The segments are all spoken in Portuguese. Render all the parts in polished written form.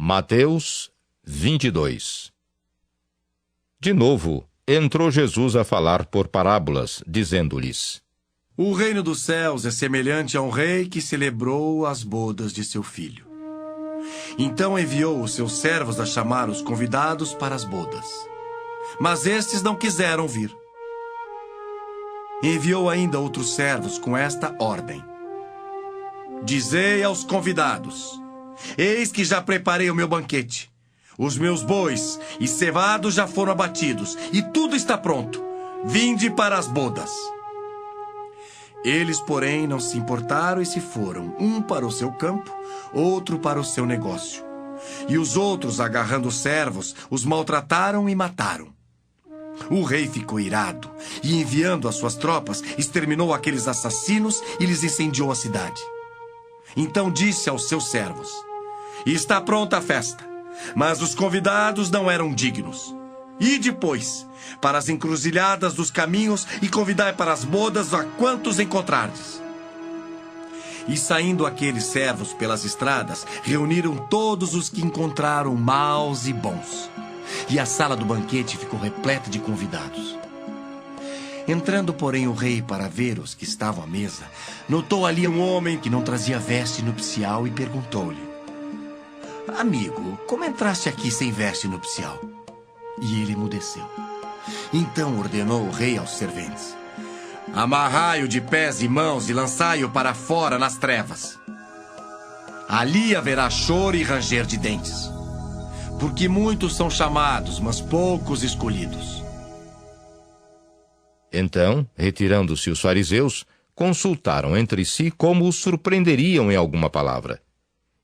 Mateus 22. De novo, entrou Jesus a falar por parábolas, dizendo-lhes: O reino dos céus é semelhante a um rei que celebrou as bodas de seu filho. Então enviou os seus servos a chamar os convidados para as bodas. Mas estes não quiseram vir. Enviou ainda outros servos com esta ordem: Dizei aos convidados: Eis que já preparei o meu banquete. Os meus bois e cevados já foram abatidos, e tudo está pronto. Vinde para as bodas. Eles, porém, não se importaram e se foram, um para o seu campo, outro para o seu negócio. E os outros, agarrando os servos, os maltrataram e mataram. O rei ficou irado e, enviando as suas tropas, exterminou aqueles assassinos e lhes incendiou a cidade. Então disse aos seus servos: Está pronta a festa, mas os convidados não eram dignos. E depois, para as encruzilhadas dos caminhos, e convidai para as bodas a quantos encontrardes. E saindo aqueles servos pelas estradas, reuniram todos os que encontraram, maus e bons. E a sala do banquete ficou repleta de convidados. Entrando, porém, o rei para ver os que estavam à mesa, notou ali um homem que não trazia veste nupcial e perguntou-lhe: Amigo, como entraste aqui sem veste nupcial? E ele emudeceu. Então ordenou o rei aos serventes: Amarrai-o de pés e mãos e lançai-o para fora nas trevas. Ali haverá choro e ranger de dentes, porque muitos são chamados, mas poucos escolhidos. Então, retirando-se os fariseus, consultaram entre si como o surpreenderiam em alguma palavra.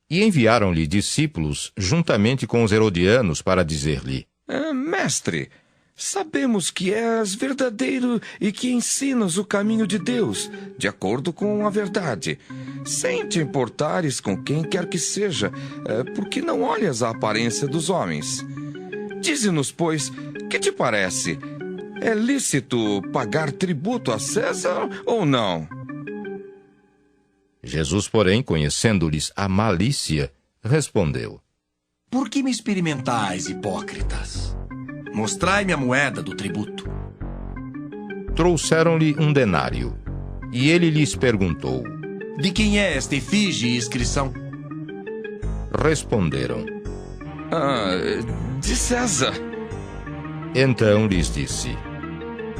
E enviaram-lhe discípulos juntamente com os herodianos para dizer-lhe: Mestre, sabemos que és verdadeiro e que ensinas o caminho de Deus, de acordo com a verdade, sem te importares com quem quer que seja, porque não olhas a aparência dos homens. Dize-nos, pois, que te parece? É lícito pagar tributo a César ou não? Jesus, porém, conhecendo-lhes a malícia, respondeu: Por que me experimentais, hipócritas? Mostrai-me a moeda do tributo. Trouxeram-lhe um denário, e ele lhes perguntou: De quem é esta efígie e inscrição? Responderam: De César. Então lhes disse: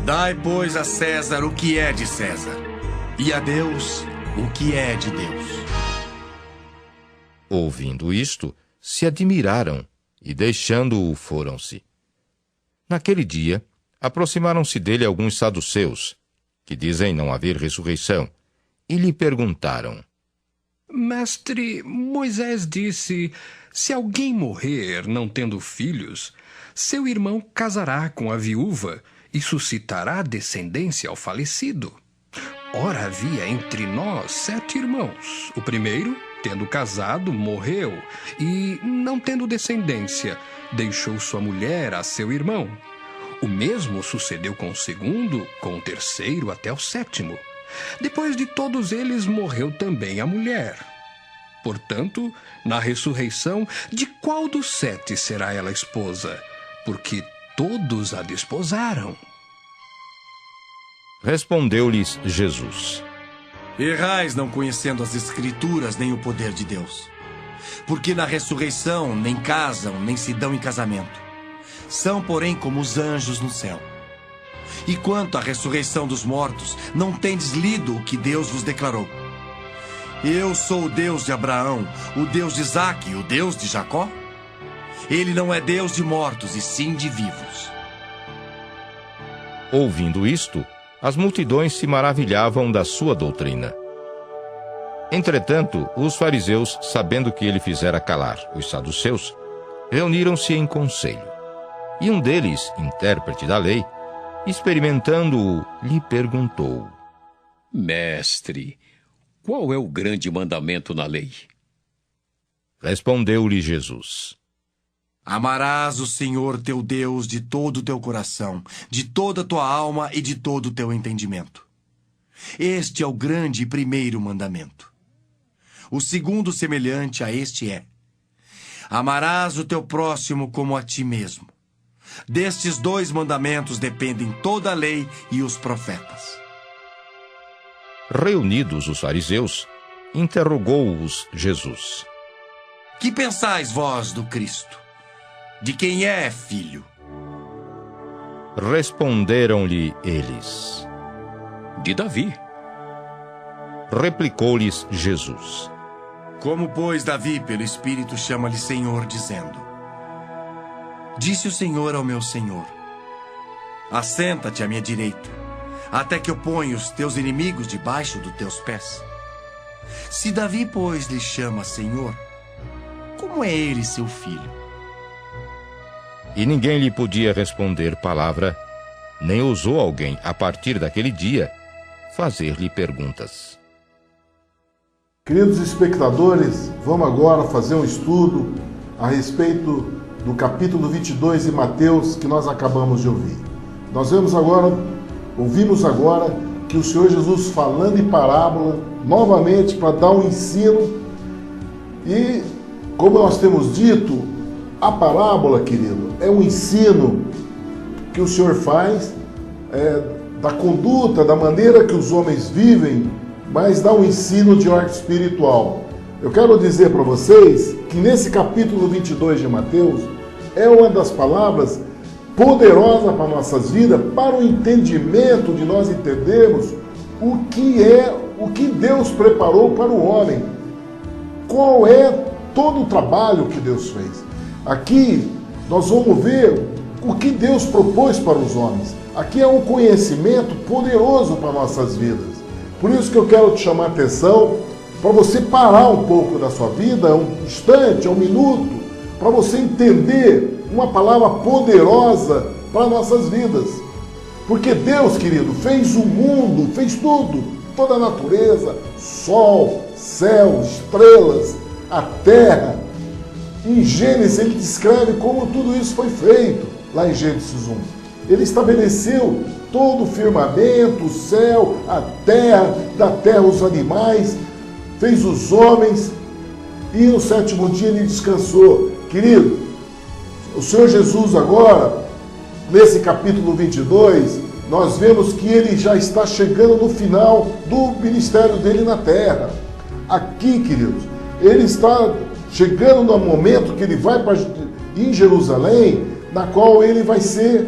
Dai, pois, a César o que é de César, e a Deus o que é de Deus. Ouvindo isto, se admiraram, e deixando-o foram-se. Naquele dia, aproximaram-se dele alguns saduceus, que dizem não haver ressurreição, e lhe perguntaram: Mestre, Moisés disse: se alguém morrer não tendo filhos, seu irmão casará com a viúva e suscitará descendência ao falecido. Ora, havia entre nós 7 irmãos. O primeiro, tendo casado, morreu, e, não tendo descendência, deixou sua mulher a seu irmão. O mesmo sucedeu com o segundo, com o terceiro até o 7º. Depois de todos eles, morreu também a mulher. Portanto, na ressurreição, de qual dos 7 será ela esposa? Porque todos a desposaram. Respondeu-lhes Jesus: Errais não conhecendo as Escrituras nem o poder de Deus. Porque na ressurreição nem casam, nem se dão em casamento. São, porém, como os anjos no céu. E quanto à ressurreição dos mortos, não tendes lido o que Deus vos declarou: Eu sou o Deus de Abraão, o Deus de Isaque e o Deus de Jacó? Ele não é Deus de mortos, e sim de vivos. Ouvindo isto, as multidões se maravilhavam da sua doutrina. Entretanto, os fariseus, sabendo que ele fizera calar os saduceus, reuniram-se em conselho. E um deles, intérprete da lei, experimentando-o, lhe perguntou: Mestre, qual é o grande mandamento na lei? Respondeu-lhe Jesus: Amarás o Senhor teu Deus de todo o teu coração, de toda a tua alma e de todo o teu entendimento. Este é o grande e primeiro mandamento. O segundo semelhante a este é: Amarás o teu próximo como a ti mesmo. Destes 2 mandamentos dependem toda a lei e os profetas. Reunidos os fariseus, interrogou-os Jesus. Que pensais vós do Cristo? De quem é filho? Responderam-lhe eles. De Davi. Replicou-lhes Jesus. Como, pois, Davi, pelo Espírito, chama-lhe Senhor, dizendo: Disse o Senhor ao meu Senhor: Assenta-te à minha direita, até que eu ponha os teus inimigos debaixo dos teus pés. Se Davi, pois, lhe chama Senhor, como é ele seu filho? E ninguém lhe podia responder palavra, nem ousou alguém, a partir daquele dia, fazer-lhe perguntas. Queridos espectadores, vamos agora fazer um estudo a respeito do capítulo 22 de Mateus que nós acabamos de ouvir. Nós ouvimos agora que o Senhor Jesus falando em parábola, novamente para dar um ensino. E, como nós temos dito, a parábola, querido, é um ensino que o Senhor faz da conduta, da maneira que os homens vivem, mas dá um ensino de ordem espiritual. Eu quero dizer para vocês que nesse capítulo 22 de Mateus é uma das palavras poderosas para nossas vidas, para o entendimento de nós entendermos o que Deus preparou para o homem. Qual é todo o trabalho que Deus fez. Aqui nós vamos ver o que Deus propôs para os homens. Aqui é um conhecimento poderoso para nossas vidas. Por isso que eu quero te chamar a atenção para você parar um pouco da sua vida, um instante, um minuto, para você entender uma palavra poderosa para nossas vidas. Porque Deus, querido, fez o mundo, fez tudo, toda a natureza, sol, céu, estrelas, a terra. Em Gênesis ele descreve como tudo isso foi feito, lá em Gênesis 1. Ele estabeleceu todo o firmamento, o céu, a terra, da terra os animais, fez os homens e no 7º dia ele descansou. Querido, o Senhor Jesus agora, nesse capítulo 22, nós vemos que ele já está chegando no final do ministério dele na terra. Aqui, queridos, ele está chegando no momento que ele vai em Jerusalém, na qual ele vai ser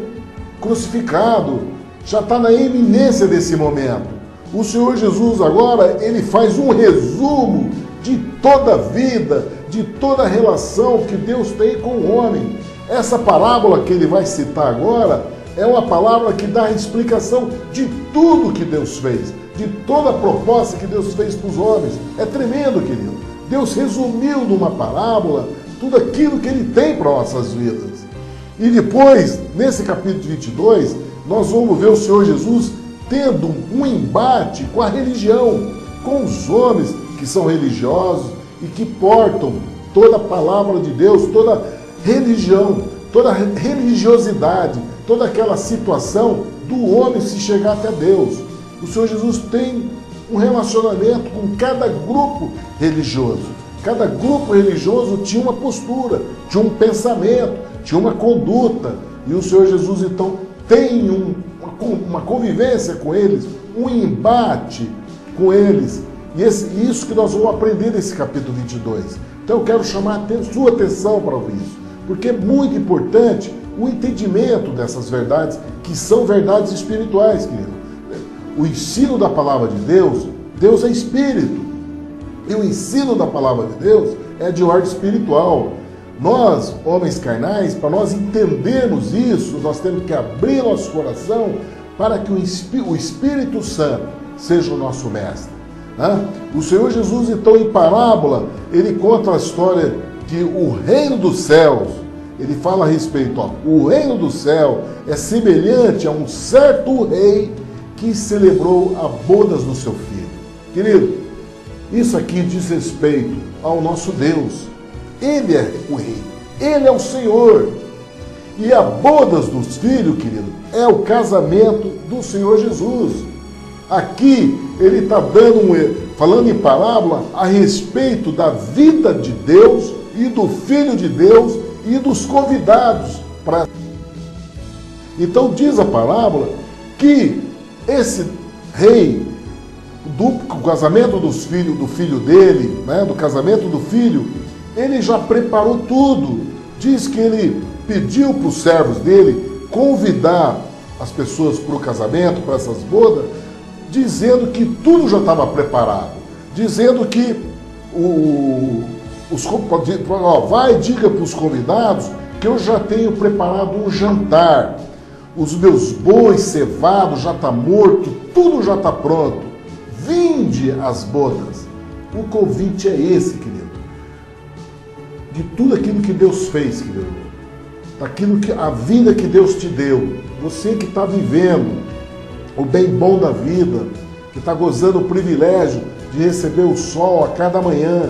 crucificado. Já está na iminência desse momento. O Senhor Jesus agora, ele faz um resumo de toda a vida, de toda a relação que Deus tem com o homem. Essa parábola que ele vai citar agora é uma palavra que dá a explicação de tudo que Deus fez, de toda a proposta que Deus fez para os homens. É tremendo, querido. Deus resumiu numa parábola tudo aquilo que ele tem para nossas vidas. E depois, nesse capítulo 22, nós vamos ver o Senhor Jesus tendo um embate com a religião, com os homens que são religiosos e que portam toda a palavra de Deus, toda a religião, toda a religiosidade, toda aquela situação do homem se chegar até Deus. O Senhor Jesus tem um relacionamento com cada grupo religioso. Cada grupo religioso tinha uma postura, tinha um pensamento, tinha uma conduta. E o Senhor Jesus, então, tem uma convivência com eles, um embate com eles. E isso que nós vamos aprender nesse capítulo 22. Então eu quero chamar a sua atenção para isso, porque é muito importante o entendimento dessas verdades, que são verdades espirituais, querido. O ensino da palavra de Deus, Deus é espírito. E o ensino da palavra de Deus é de ordem espiritual. Nós, homens carnais, para nós entendermos isso, nós temos que abrir nosso coração para que o Espírito Santo seja o nosso mestre. O Senhor Jesus, então, em parábola, ele conta a história que o reino dos céus, ele fala a respeito, o reino do céu é semelhante a um certo rei que celebrou a bodas do seu filho. Querido, isso aqui diz respeito ao nosso Deus. Ele é o rei, ele é o Senhor. E a bodas dos filhos, querido, é o casamento do Senhor Jesus. Aqui ele está falando em parábola a respeito da vida de Deus e do Filho de Deus e dos convidados para. Então diz a parábola que esse rei, do casamento do filho dele, né, do casamento do filho, ele já preparou tudo. Diz que ele pediu para os servos dele convidar as pessoas para o casamento, para essas bodas, dizendo que tudo já estava preparado, dizendo que vai, diga para os convidados que eu já tenho preparado um jantar, os meus bois cevados já está morto, tudo já está pronto, vinde às bodas. O convite é esse, querido, de tudo aquilo que Deus fez, querido, daquilo que a vida que Deus te deu, você que está vivendo o bem bom da vida, que está gozando o privilégio de receber o sol a cada manhã,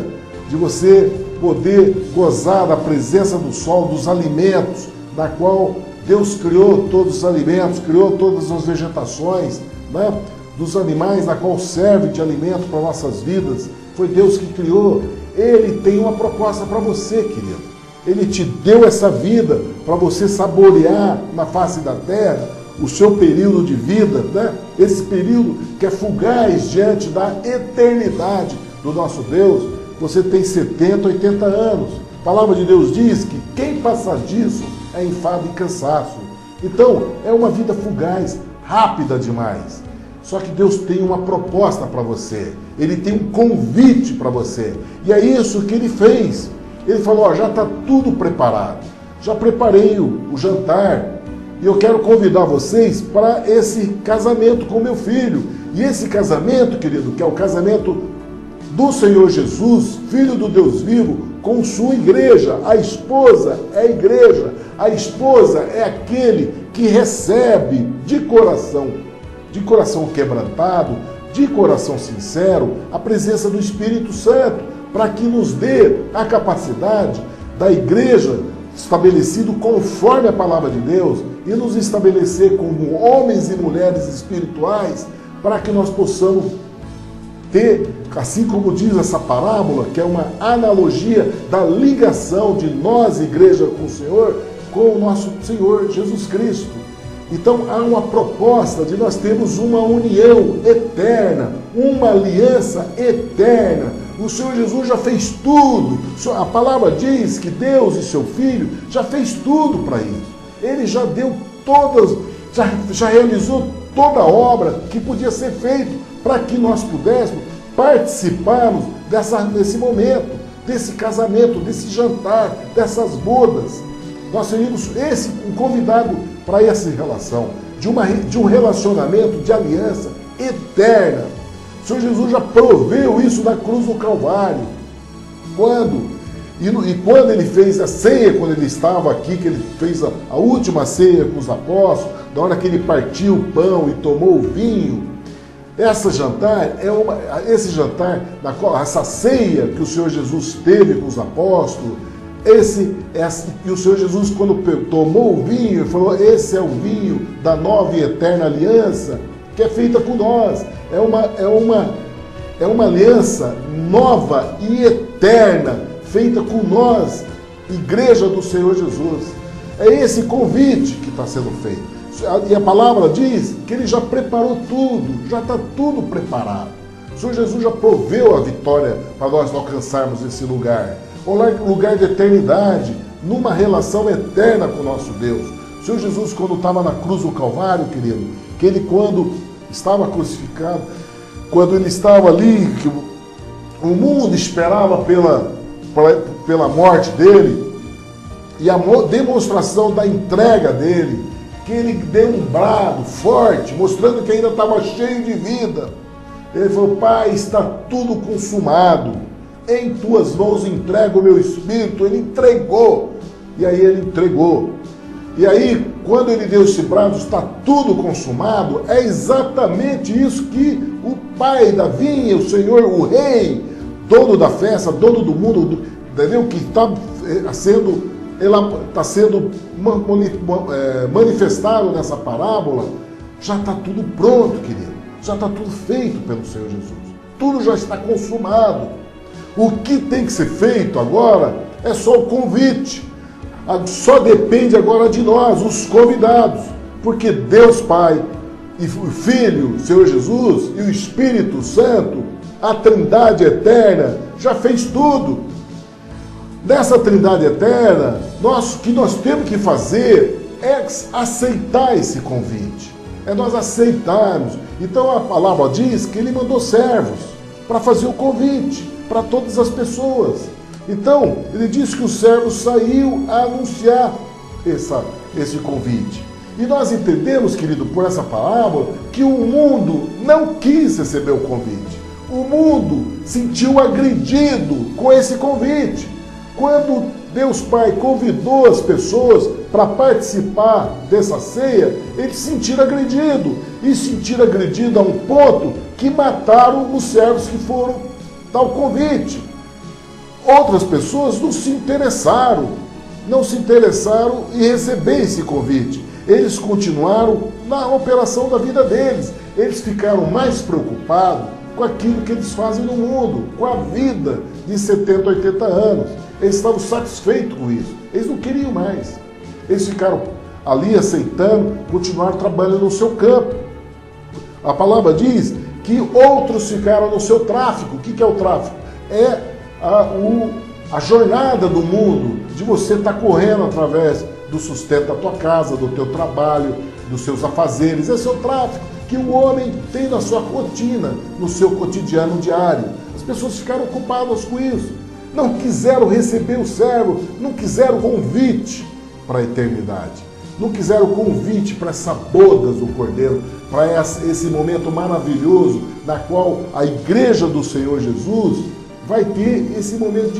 de você poder gozar da presença do sol, dos alimentos, da qual Deus criou todos os alimentos, criou todas as vegetações, né? Dos animais, na qual serve de alimento para nossas vidas. Foi Deus que criou. Ele tem uma proposta para você, querido. Ele te deu essa vida para você saborear na face da terra o seu período de vida, né? Esse período que é fugaz diante da eternidade do nosso Deus. Você tem 70, 80 anos. A palavra de Deus diz que quem passa disso é enfado e cansaço. Então, é uma vida fugaz, rápida demais. Só que Deus tem uma proposta para você. Ele tem um convite para você. E é isso que ele fez. Ele falou, ó, já está tudo preparado. Já preparei o jantar. E eu quero convidar vocês para esse casamento com meu filho. E esse casamento, querido, que é o casamento do Senhor Jesus, Filho do Deus vivo, com sua igreja. A esposa é a igreja. A esposa é aquele que recebe de coração quebrantado, de coração sincero, a presença do Espírito Santo, para que nos dê a capacidade da igreja, estabelecido conforme a palavra de Deus, e nos estabelecer como homens e mulheres espirituais, para que nós possamos ter, assim como diz essa parábola, que é uma analogia da ligação de nós, igreja, com o Senhor, com o nosso Senhor Jesus Cristo. Então há uma proposta de nós termos uma união eterna, uma aliança eterna. O Senhor Jesus já fez tudo. A palavra diz que Deus e seu Filho já fez tudo para isso. Ele já deu todas, já realizou toda a obra que podia ser feita para que nós pudéssemos participarmos desse momento, desse casamento, desse jantar, dessas bodas. Nós seríamos um convidado para essa relação, de um relacionamento, de aliança eterna. O Senhor Jesus já proveu isso na cruz do Calvário. Quando ele fez a ceia, quando ele estava aqui, que ele fez a última ceia com os apóstolos, na hora que ele partiu o pão e tomou o vinho, esse jantar, essa ceia que o Senhor Jesus teve com os apóstolos, e o Senhor Jesus, quando tomou o vinho, falou, esse é o vinho da nova e eterna aliança, que é feita com nós. É uma aliança nova e eterna, feita com nós, igreja do Senhor Jesus. É esse convite que está sendo feito. E a palavra diz que ele já preparou tudo, já está tudo preparado. O Senhor Jesus já proveu a vitória para nós alcançarmos esse lugar. Lugar de eternidade, numa relação eterna com o nosso Deus. O Senhor Jesus, quando estava na cruz do Calvário, querido, que ele, quando estava crucificado, quando ele estava ali, que o mundo esperava pela morte dele, e a demonstração da entrega dele, que ele deu um brado forte, mostrando que ainda estava cheio de vida. Ele falou, Pai, está tudo consumado. Em tuas mãos entrego o meu espírito. Ele entregou. E aí ele entregou. E aí, quando ele deu esse brado, está tudo consumado, é exatamente isso que o Pai da vinha, o Senhor, o Rei, dono da festa, dono do mundo, entendeu? Que está sendo manifestado nessa parábola, já está tudo pronto, querido. Já está tudo feito pelo Senhor Jesus. Tudo já está consumado. O que tem que ser feito agora é só o convite. Só depende agora de nós, os convidados, porque Deus Pai e o Filho, Senhor Jesus, e o Espírito Santo, a Trindade Eterna, já fez tudo. Nessa Trindade Eterna, o que nós temos que fazer é aceitar esse convite. É nós aceitarmos. Então a palavra diz que ele mandou servos para fazer o convite para todas as pessoas. Então, ele diz que o servo saiu a anunciar esse convite. E nós entendemos, querido, por essa palavra, que o mundo não quis receber o convite. O mundo sentiu agredido com esse convite. Quando Deus Pai convidou as pessoas para participar dessa ceia, eles se sentiram agredidos. E se sentiram agredidos a um ponto que mataram os servos que foram dar o convite. Outras pessoas não se interessaram em receber esse convite. Eles continuaram na operação da vida deles. Eles ficaram mais preocupados com aquilo que eles fazem no mundo, com a vida de 70, 80 anos. Eles estavam satisfeitos com isso. Eles não queriam mais. Eles ficaram ali aceitando, continuaram trabalhando no seu campo. A palavra diz que outros ficaram no seu tráfico. O que é o tráfico? É a jornada do mundo, de você estar correndo através do sustento da tua casa, do teu trabalho, dos seus afazeres. Esse é o tráfico que o homem tem na sua rotina, no seu cotidiano diário. As pessoas ficaram ocupadas com isso. Não quiseram receber o servo, não quiseram convite para a eternidade. Não quiseram convite para essa boda do Cordeiro, para esse momento maravilhoso na qual a igreja do Senhor Jesus vai ter esse momento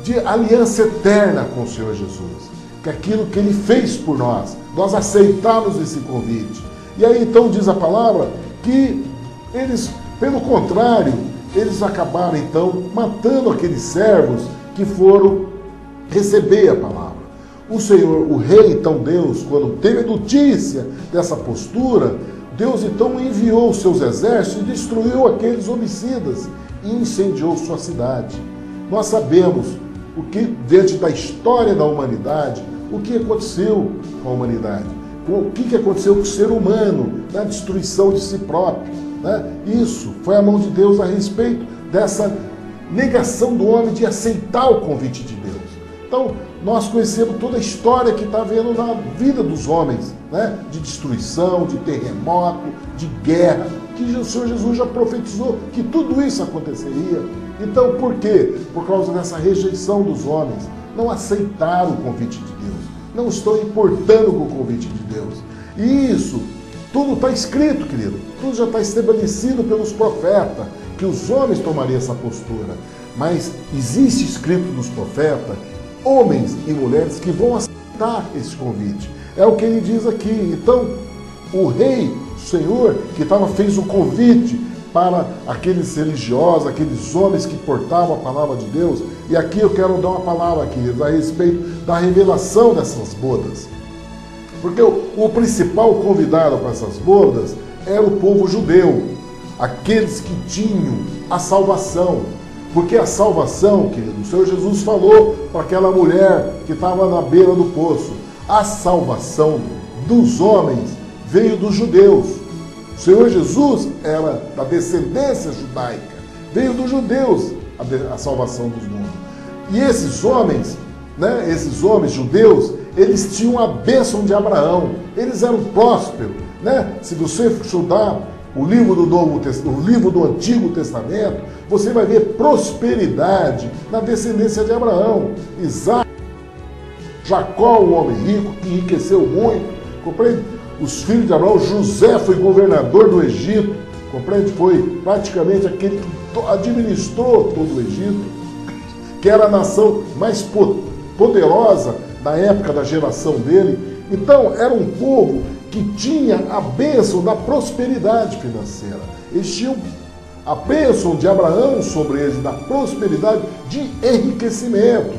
de aliança eterna com o Senhor Jesus. Que aquilo que Ele fez por nós, nós aceitamos esse convite. E aí então diz a palavra que eles, pelo contrário, eles acabaram então matando aqueles servos que foram receber a palavra. O Senhor, o rei, então Deus, quando teve notícia dessa postura, Deus então enviou os seus exércitos e destruiu aqueles homicidas e incendiou sua cidade. Nós sabemos o que, diante da história da humanidade, o que aconteceu com a humanidade, o que aconteceu com o ser humano na destruição de si próprio. Né? Isso foi a mão de Deus a respeito dessa negação do homem de aceitar o convite de Deus. Então, nós conhecemos toda a história que está havendo na vida dos homens, né? De destruição, de terremoto, de guerra, que o Senhor Jesus já profetizou que tudo isso aconteceria. Então, por quê? Por causa dessa rejeição dos homens. Não aceitaram o convite de Deus. Não estão importando com o convite de Deus. E isso, tudo está escrito, querido. Tudo já está estabelecido pelos profetas, que os homens tomariam essa postura. Mas existe escrito nos profetas, homens e mulheres que vão aceitar esse convite. É o que ele diz aqui. Então, o rei, o Senhor, que fez o convite para aqueles religiosos, aqueles homens que portavam a palavra de Deus. E aqui eu quero dar uma palavra aqui a respeito da revelação dessas bodas. Porque o principal convidado para essas bodas era o povo judeu, aqueles que tinham a salvação. Porque a salvação, querido, o Senhor Jesus falou para aquela mulher que estava na beira do poço, a salvação dos homens veio dos judeus. O Senhor Jesus era da descendência judaica, veio dos judeus a salvação dos mundos. E esses homens, né, esses homens judeus, eles tinham a bênção de Abraão, eles eram prósperos. Né? Se você estudar o livro do Antigo Testamento, você vai ver prosperidade na descendência de Abraão. Isaac, Jacó, um homem rico que enriqueceu muito, compreende? Os filhos de Abraão, José foi governador do Egito, compreende? Foi praticamente aquele que administrou todo o Egito, que era a nação mais poderosa na época da geração dele. Então, era um povo que tinha a bênção da prosperidade financeira. Eles tinham a bênção de Abraão sobre eles, da prosperidade de enriquecimento.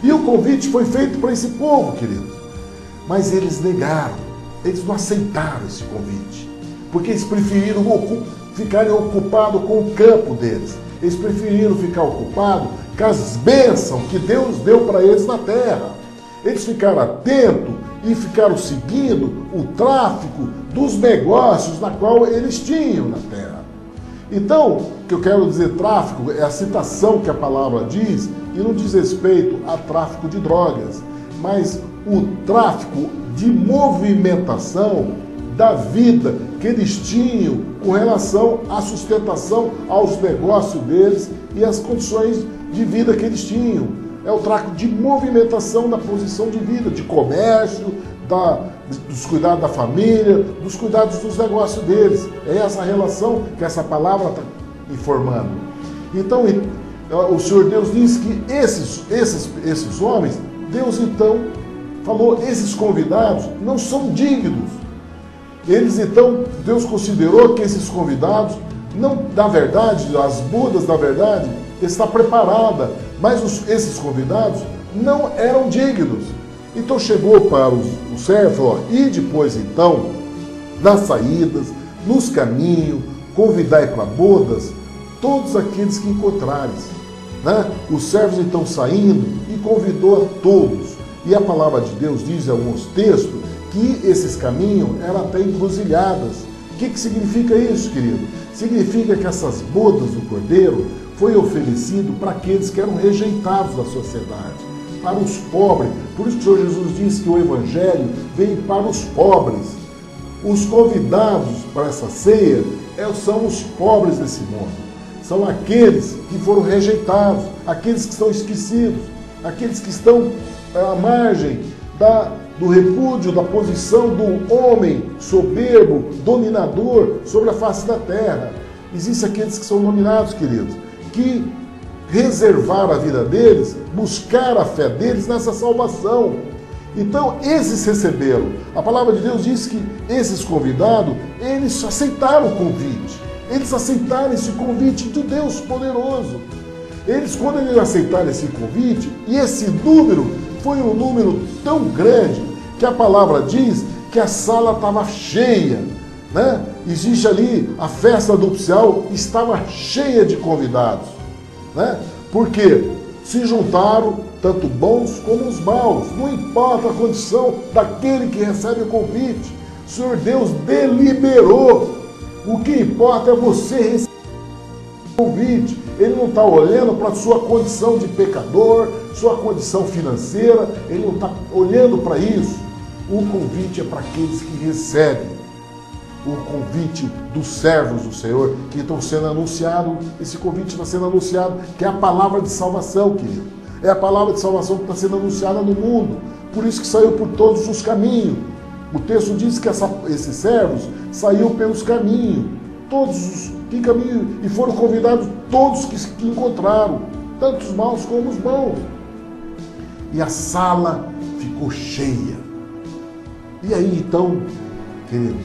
E o convite foi feito para esse povo, queridos. Mas eles negaram. Eles não aceitaram esse convite, porque eles preferiram ficarem ocupados com o campo deles. Eles preferiram ficar ocupados com as bênçãos que Deus deu para eles na terra. Eles ficaram atentos e ficaram seguindo o tráfico dos negócios na qual eles tinham na terra. Então, o que eu quero dizer tráfico é a citação que a palavra diz, e não diz respeito a tráfico de drogas, mas o tráfico de movimentação da vida que eles tinham com relação à sustentação aos negócios deles e às condições de vida que eles tinham. É o tráfico de movimentação na posição de vida, de comércio, dos cuidados da família, dos cuidados dos negócios deles. É essa relação que essa palavra está informando. Então, o Senhor Deus diz que esses homens, Deus então falou, esses convidados não são dignos. Eles então, Deus considerou que esses convidados, não, na verdade, as bodas da verdade, está preparada, mas esses convidados não eram dignos. Então chegou para o servo, e depois então, nas saídas, nos caminhos, convidai para bodas todos aqueles que encontrares. Né? Os servos então saindo e convidou a todos. E a palavra de Deus diz em alguns textos que esses caminhos eram até encruzilhadas. O que significa isso, querido? Significa que essas bodas do Cordeiro foi oferecido para aqueles que eram rejeitados da sociedade, para os pobres. Por isso que o Senhor Jesus disse que o Evangelho veio para os pobres. Os convidados para essa ceia são os pobres desse mundo. São aqueles que foram rejeitados, aqueles que estão esquecidos, aqueles que estão à margem do repúdio da posição do homem soberbo, dominador sobre a face da terra. Existem aqueles que são nominados, queridos, que reservaram a vida deles, buscaram a fé deles nessa salvação. Então, esses receberam. A palavra de Deus diz que esses convidados, eles aceitaram o convite. Eles aceitaram esse convite de Deus poderoso. Quando eles aceitaram esse convite, e esse número foi um número tão grande, que a palavra diz que a sala estava cheia, né? Existe ali, a festa nupcial estava cheia de convidados, né? Porque se juntaram tanto bons como os maus, não importa a condição daquele que recebe o convite. O Senhor Deus deliberou. O que importa é você receber o convite. Ele não está olhando para a sua condição de pecador, sua condição financeira, ele não está olhando para isso. O convite é para aqueles que recebem. O convite dos servos do Senhor que estão sendo anunciado, esse convite está sendo anunciado, que é a palavra de salvação, querido. É a palavra de salvação que está sendo anunciada no mundo. Por isso que saiu por todos os caminhos. O texto diz que esses servos saíram pelos caminhos. Todos os que caminham, e foram convidados todos que encontraram, tanto os maus como os bons. E a sala ficou cheia. E aí então, queridos,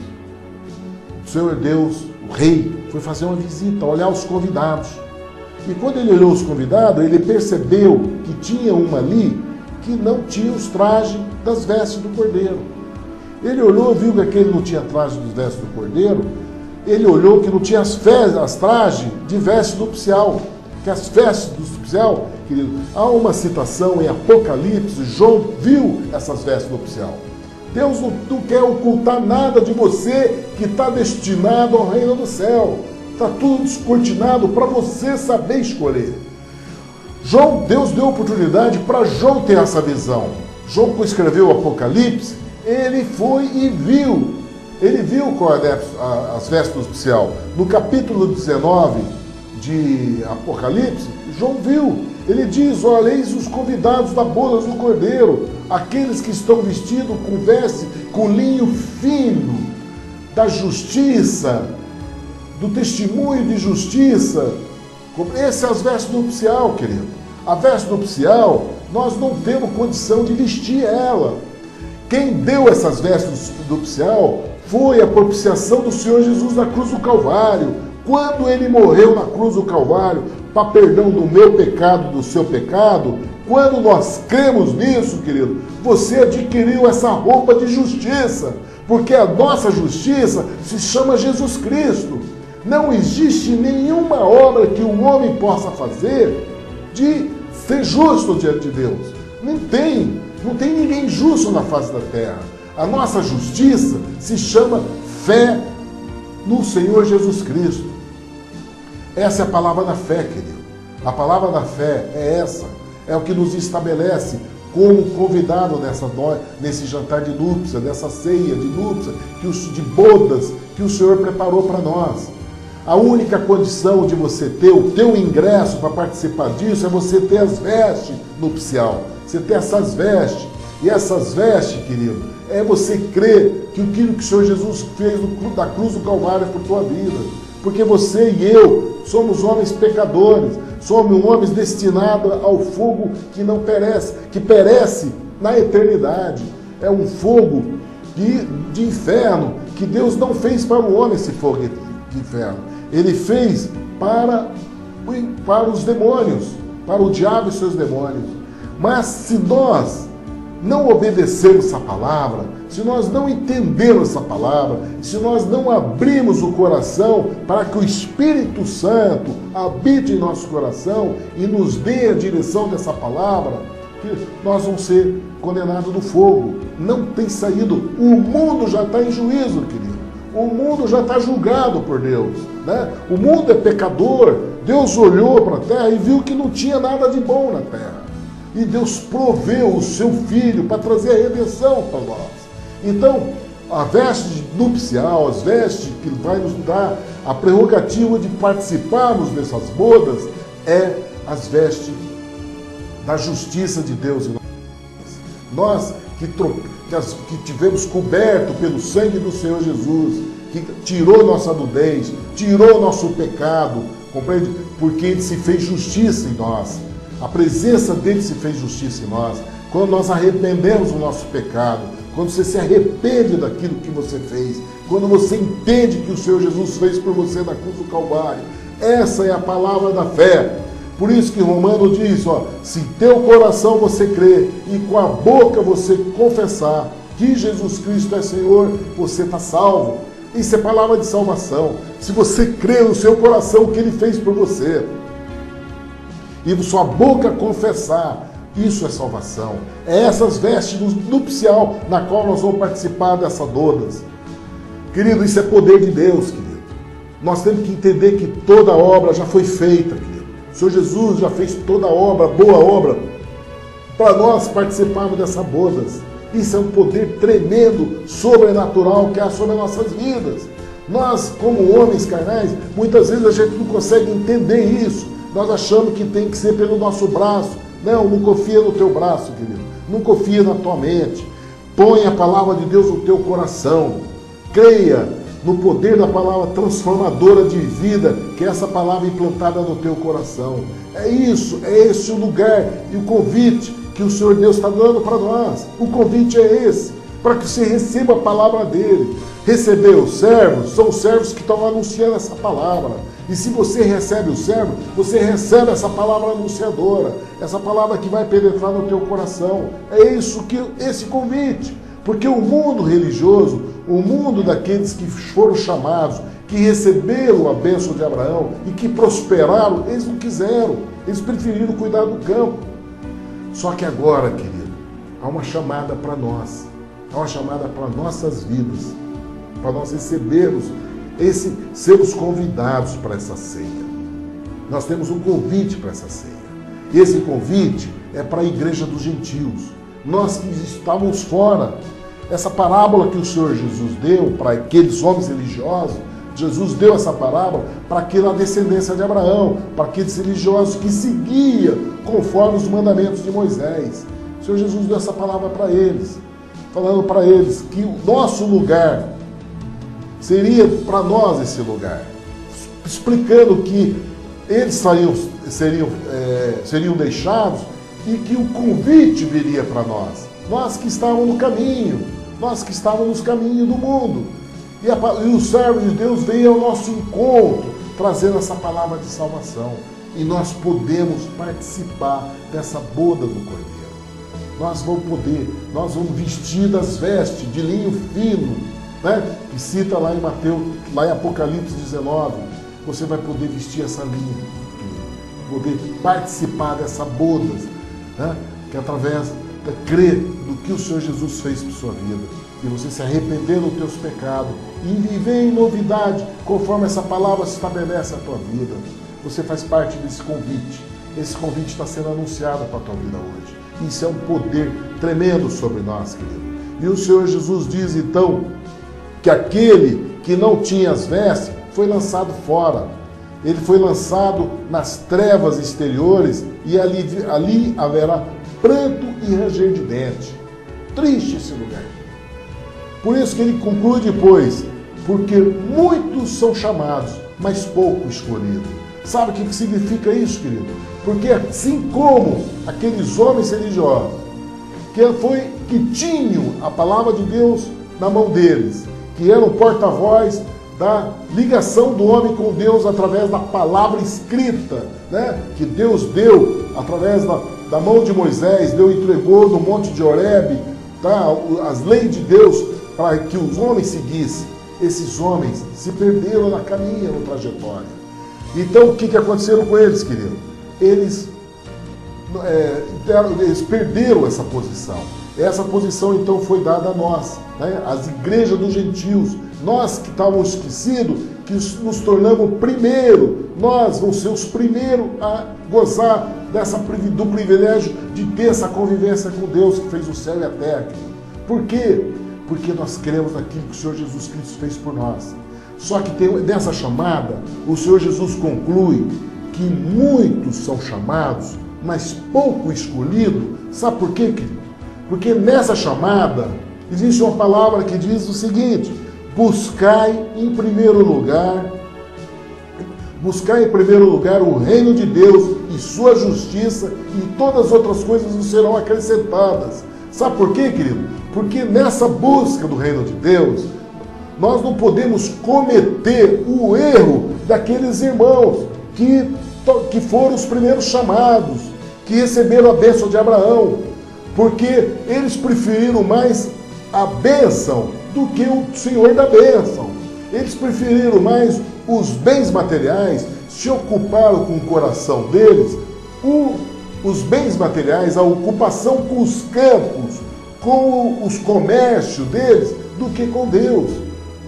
o Senhor Deus, o rei, foi fazer uma visita, olhar os convidados. E quando ele olhou os convidados, ele percebeu que tinha uma ali que não tinha os trajes das vestes do cordeiro. Ele olhou, viu que aquele não tinha traje das vestes do cordeiro. Ele olhou que não tinha as trajes de veste nupcial. Que as vestes nupcial, querido, há uma citação em Apocalipse, João viu essas vestes nupcial. Deus não quer ocultar nada de você que está destinado ao reino do céu. Está tudo descortinado para você saber escolher. Deus deu oportunidade para João ter essa visão. João, que escreveu o Apocalipse, ele foi e viu. Ele viu qual é as vestes nupcial. No capítulo 19 de Apocalipse, João viu. Ele diz, olha, eis os convidados da boda do Cordeiro, aqueles que estão vestidos com veste, com linho fino, da justiça, do testemunho de justiça. Essa é as vestes nupcial, querido. A veste nupcial, nós não temos condição de vestir ela. Quem deu essas vestes nupcial foi a propiciação do Senhor Jesus na cruz do Calvário. Quando ele morreu na cruz do Calvário, para perdão do meu pecado, do seu pecado, quando nós cremos nisso, querido, você adquiriu essa roupa de justiça, porque a nossa justiça se chama Jesus Cristo. Não existe nenhuma obra que o homem possa fazer de ser justo diante de Deus. Não tem ninguém justo na face da terra. A nossa justiça se chama fé no Senhor Jesus Cristo. Essa é a palavra da fé, querido. A palavra da fé é essa. É o que nos estabelece como convidado nesse jantar de núpcia, dessa ceia de núpcia, de bodas que o Senhor preparou para nós. A única condição de você ter o teu ingresso para participar disso é você ter as vestes nupcial. Você ter essas vestes. E essas vestes, querido, é você crer que aquilo que o Senhor Jesus fez da cruz do Calvário é por tua vida. Porque você e eu somos homens pecadores, somos homens destinados ao fogo que não perece, que perece na eternidade. É um fogo de inferno, que Deus não fez para o homem esse fogo de inferno. Ele fez para os demônios, para o diabo e seus demônios. Mas se nós não obedecermos essa palavra, se nós não entendermos essa palavra, se nós não abrirmos o coração para que o Espírito Santo habite em nosso coração e nos dê a direção dessa palavra, nós vamos ser condenados no fogo. Não tem saído. O mundo já está em juízo, querido. O mundo já está julgado por Deus, né? O mundo é pecador. Deus olhou para a terra e viu que não tinha nada de bom na terra. E Deus proveu o seu Filho para trazer a redenção para nós. Então, a veste nupcial, as vestes que vai nos dar a prerrogativa de participarmos dessas bodas, é as vestes da justiça de Deus. Nós que tivemos coberto pelo sangue do Senhor Jesus, que tirou nossa nudez, tirou nosso pecado, compreende? Porque Ele se fez justiça em nós. A presença dele se fez justiça em nós. Quando nós arrependemos o nosso pecado, quando você se arrepende daquilo que você fez, quando você entende que o Senhor Jesus fez por você na cruz do Calvário, essa é a palavra da fé. Por isso que Romano diz, se teu coração você crer e com a boca você confessar que Jesus Cristo é Senhor, você está salvo. Isso é palavra de salvação. Se você crê no seu coração o que Ele fez por você, e sua boca confessar, isso é salvação. É essas vestes nupcial na qual nós vamos participar dessas bodas. Querido, isso é poder de Deus, querido. Nós temos que entender que toda obra já foi feita, querido. O Senhor Jesus já fez toda a obra, boa obra, para nós participarmos dessas bodas. Isso é um poder tremendo, sobrenatural, que há sobre as nossas vidas. Nós, como homens carnais, muitas vezes a gente não consegue entender isso. Nós achamos que tem que ser pelo nosso braço. Não confia no teu braço, querido. Não confia na tua mente. Põe a palavra de Deus no teu coração. Creia no poder da palavra transformadora de vida, que é essa palavra implantada no teu coração. É isso, é esse o lugar e o convite que o Senhor Deus está dando para nós. O convite é esse, para que você receba a palavra dele. Receber os servos, são os servos que estão anunciando essa palavra. E se você recebe o servo, você recebe essa palavra anunciadora, essa palavra que vai penetrar no teu coração. É isso que esse convite. Porque o mundo religioso, o mundo daqueles que foram chamados, que receberam a bênção de Abraão e que prosperaram, eles não quiseram, eles preferiram cuidar do campo. Só que agora, querido, há uma chamada para nós, há uma chamada para nossas vidas, para nós recebermos, sermos convidados para essa ceia. Nós temos um convite para essa ceia. E esse convite é para a igreja dos gentios. Nós que estávamos fora. Essa parábola que o Senhor Jesus deu para aqueles homens religiosos, Jesus deu essa parábola para aquela descendência de Abraão, para aqueles religiosos que seguiam conforme os mandamentos de Moisés. O Senhor Jesus deu essa palavra para eles, falando para eles que o nosso lugar seria para nós esse lugar, explicando que eles seriam deixados e que o convite viria para nós. Nós que estávamos no caminho, nós que estávamos nos caminhos do mundo. E o servo de Deus veio ao nosso encontro, trazendo essa palavra de salvação. E nós podemos participar dessa boda do Cordeiro. Nós vamos vestir das vestes de linho fino, né? Que cita lá em Mateus, lá em Apocalipse 19. Você vai poder vestir essa linha. poder participar dessa bodas, né? Que através de crer no que o Senhor Jesus fez por sua vida, e você se arrepender dos teus pecados e viver em novidade, conforme essa palavra se estabelece na tua vida. Você faz parte desse convite. Esse convite está sendo anunciado para a tua vida hoje. Isso é um poder tremendo sobre nós, querido. E o Senhor Jesus diz então que aquele que não tinha as vestes foi lançado fora. Ele foi lançado nas trevas exteriores e ali haverá pranto e ranger de dente. Triste esse lugar. Por isso que ele conclui depois, porque muitos são chamados, mas pouco escolhidos. Sabe o que significa isso, querido? Porque assim como aqueles homens religiosos que tinham a palavra de Deus na mão deles, que eram porta-voz da ligação do homem com Deus através da palavra escrita, né? Que Deus deu através da mão de Moisés, Deus entregou no monte de Horebe, tá? As leis de Deus para que os homens seguissem. Esses homens se perderam na caminha, na trajetória. Então, o que aconteceu com eles, querido? Eles perderam essa posição. Essa posição, então, foi dada a nós, né? As igrejas dos gentios. Nós que estávamos esquecidos, que nos tornamos primeiro. Nós vamos ser os primeiros a gozar do privilégio de ter essa convivência com Deus que fez o céu e a terra. Por quê? Porque nós cremos naquilo que o Senhor Jesus Cristo fez por nós. Só que nessa chamada, o Senhor Jesus conclui que muitos são chamados, mas pouco escolhidos. Sabe por quê, querido? Porque nessa chamada existe uma palavra que diz o seguinte: buscai em primeiro lugar o reino de Deus e sua justiça, e todas as outras coisas nos serão acrescentadas. Sabe por quê, querido? Porque nessa busca do reino de Deus, nós não podemos cometer o erro daqueles irmãos que foram os primeiros chamados, que receberam a bênção de Abraão, porque eles preferiram mais a bênção do que o Senhor da bênção. Eles preferiram mais os bens materiais, se ocuparam com o coração deles, os bens materiais, a ocupação com os campos, com os comércios deles, do que com Deus.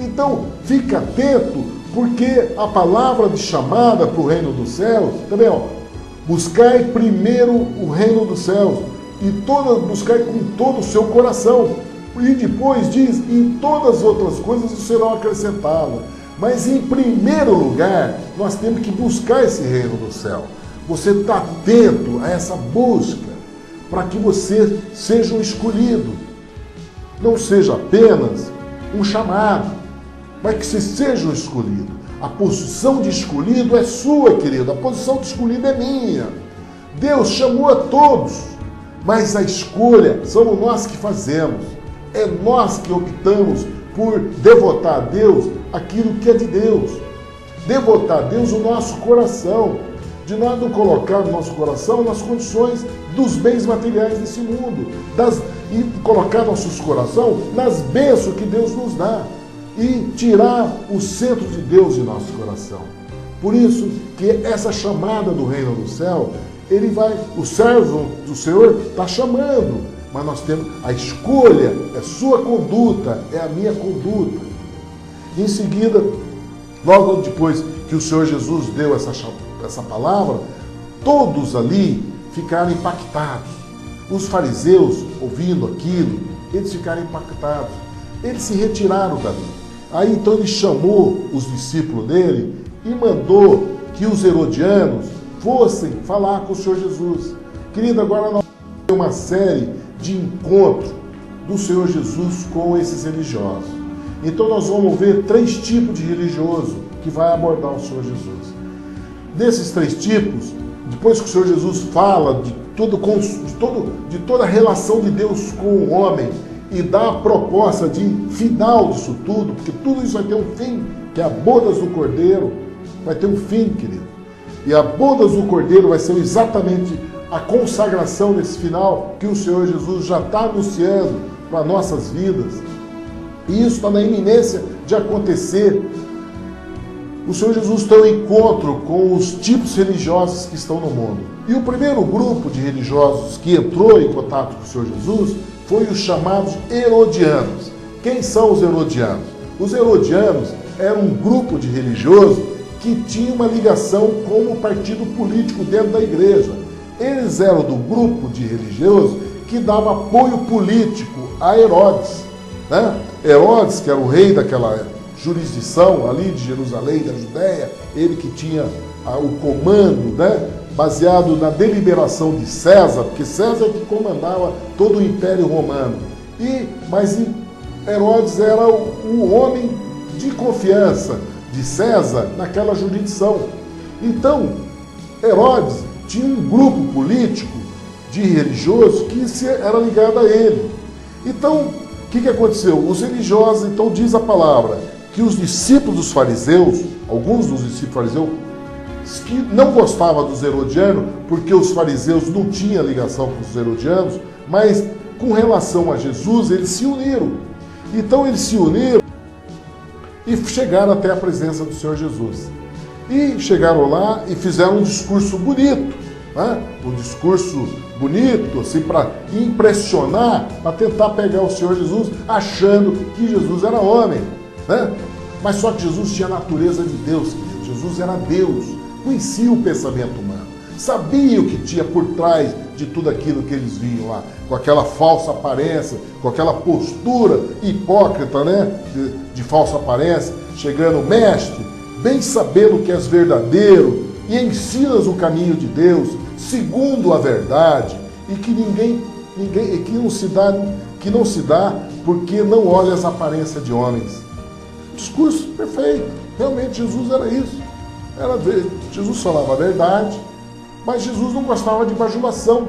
Então, fica atento, porque a palavra de chamada para o reino dos céus, também, buscai primeiro o reino dos céus, e buscai com todo o seu coração. E depois diz, em todas as outras coisas serão acrescentadas. Mas em primeiro lugar, nós temos que buscar esse reino do céu. Você está atento a essa busca, para que você seja um escolhido. Não seja apenas um chamado, mas que você seja um escolhido. A posição de escolhido é sua, querido. A posição de escolhido é minha. Deus chamou a todos, mas a escolha somos nós que fazemos. É nós que optamos por devotar a Deus aquilo que é de Deus. Devotar a Deus o nosso coração. De nós não colocar no nosso coração nas condições dos bens materiais desse mundo. E colocar nossos coração nas bênçãos que Deus nos dá. E tirar o centro de Deus de nosso coração. Por isso que essa chamada do reino do céu, o servo do Senhor está chamando, mas nós temos a escolha, é sua conduta, é a minha conduta. Em seguida, logo depois que o Senhor Jesus deu essa palavra, todos ali ficaram impactados. Os fariseus, ouvindo aquilo, eles ficaram impactados. Eles se retiraram dali. Aí então ele chamou os discípulos dele e mandou que os herodianos fossem falar com o Senhor Jesus. Querido, agora nós temos uma série de encontros do Senhor Jesus com esses religiosos. Então nós vamos ver 3 tipos de religioso que vai abordar o Senhor Jesus. Desses 3 tipos, depois que o Senhor Jesus fala de toda a relação de Deus com o homem e dá a proposta de final disso tudo, porque tudo isso vai ter um fim, que é a bodas do Cordeiro, vai ter um fim, querido. E a bodas do Cordeiro vai ser exatamente a consagração desse final que o Senhor Jesus já está anunciando para nossas vidas. E isso está na iminência de acontecer. o Senhor Jesus tem um encontro com os tipos religiosos que estão no mundo. E o primeiro grupo de religiosos que entrou em contato com o Senhor Jesus foi os chamados herodianos. Quem são os herodianos? Os herodianos eram um grupo de religiosos que tinha uma ligação com o partido político dentro da igreja. Eles eram do grupo de religiosos que dava apoio político a Herodes, né? Herodes, que era o rei daquela jurisdição ali de Jerusalém, da Judéia, ele que tinha o comando, né? Baseado na deliberação de César, porque César é que comandava todo o Império Romano. Mas Herodes era o homem de confiança de César naquela jurisdição. Então, Herodes tinha um grupo político de religiosos que era ligado a ele. Então, o que aconteceu? Os religiosos, então diz a palavra, que os discípulos dos fariseus, alguns dos discípulos fariseus, que não gostavam dos herodianos, porque os fariseus não tinham ligação com os herodianos, mas com relação a Jesus, eles se uniram. Então eles se uniram e chegaram até a presença do Senhor Jesus. E chegaram lá e fizeram um discurso bonito, né? Um discurso bonito, assim, para impressionar, para tentar pegar o Senhor Jesus, achando que Jesus era homem, né? Mas só que Jesus tinha a natureza de Deus, querido. Jesus era Deus, conhecia o pensamento humano, sabia o que tinha por trás de tudo aquilo que eles viam lá, com aquela falsa aparência, com aquela postura hipócrita, né? De falsa aparência, chegando, mestre, bem sabendo que és verdadeiro e ensinas o caminho de Deus, segundo a verdade, e que que não se dá porque não olha as aparências de homens. Discurso perfeito. Realmente Jesus era isso. Jesus falava a verdade, mas Jesus não gostava de bajulação.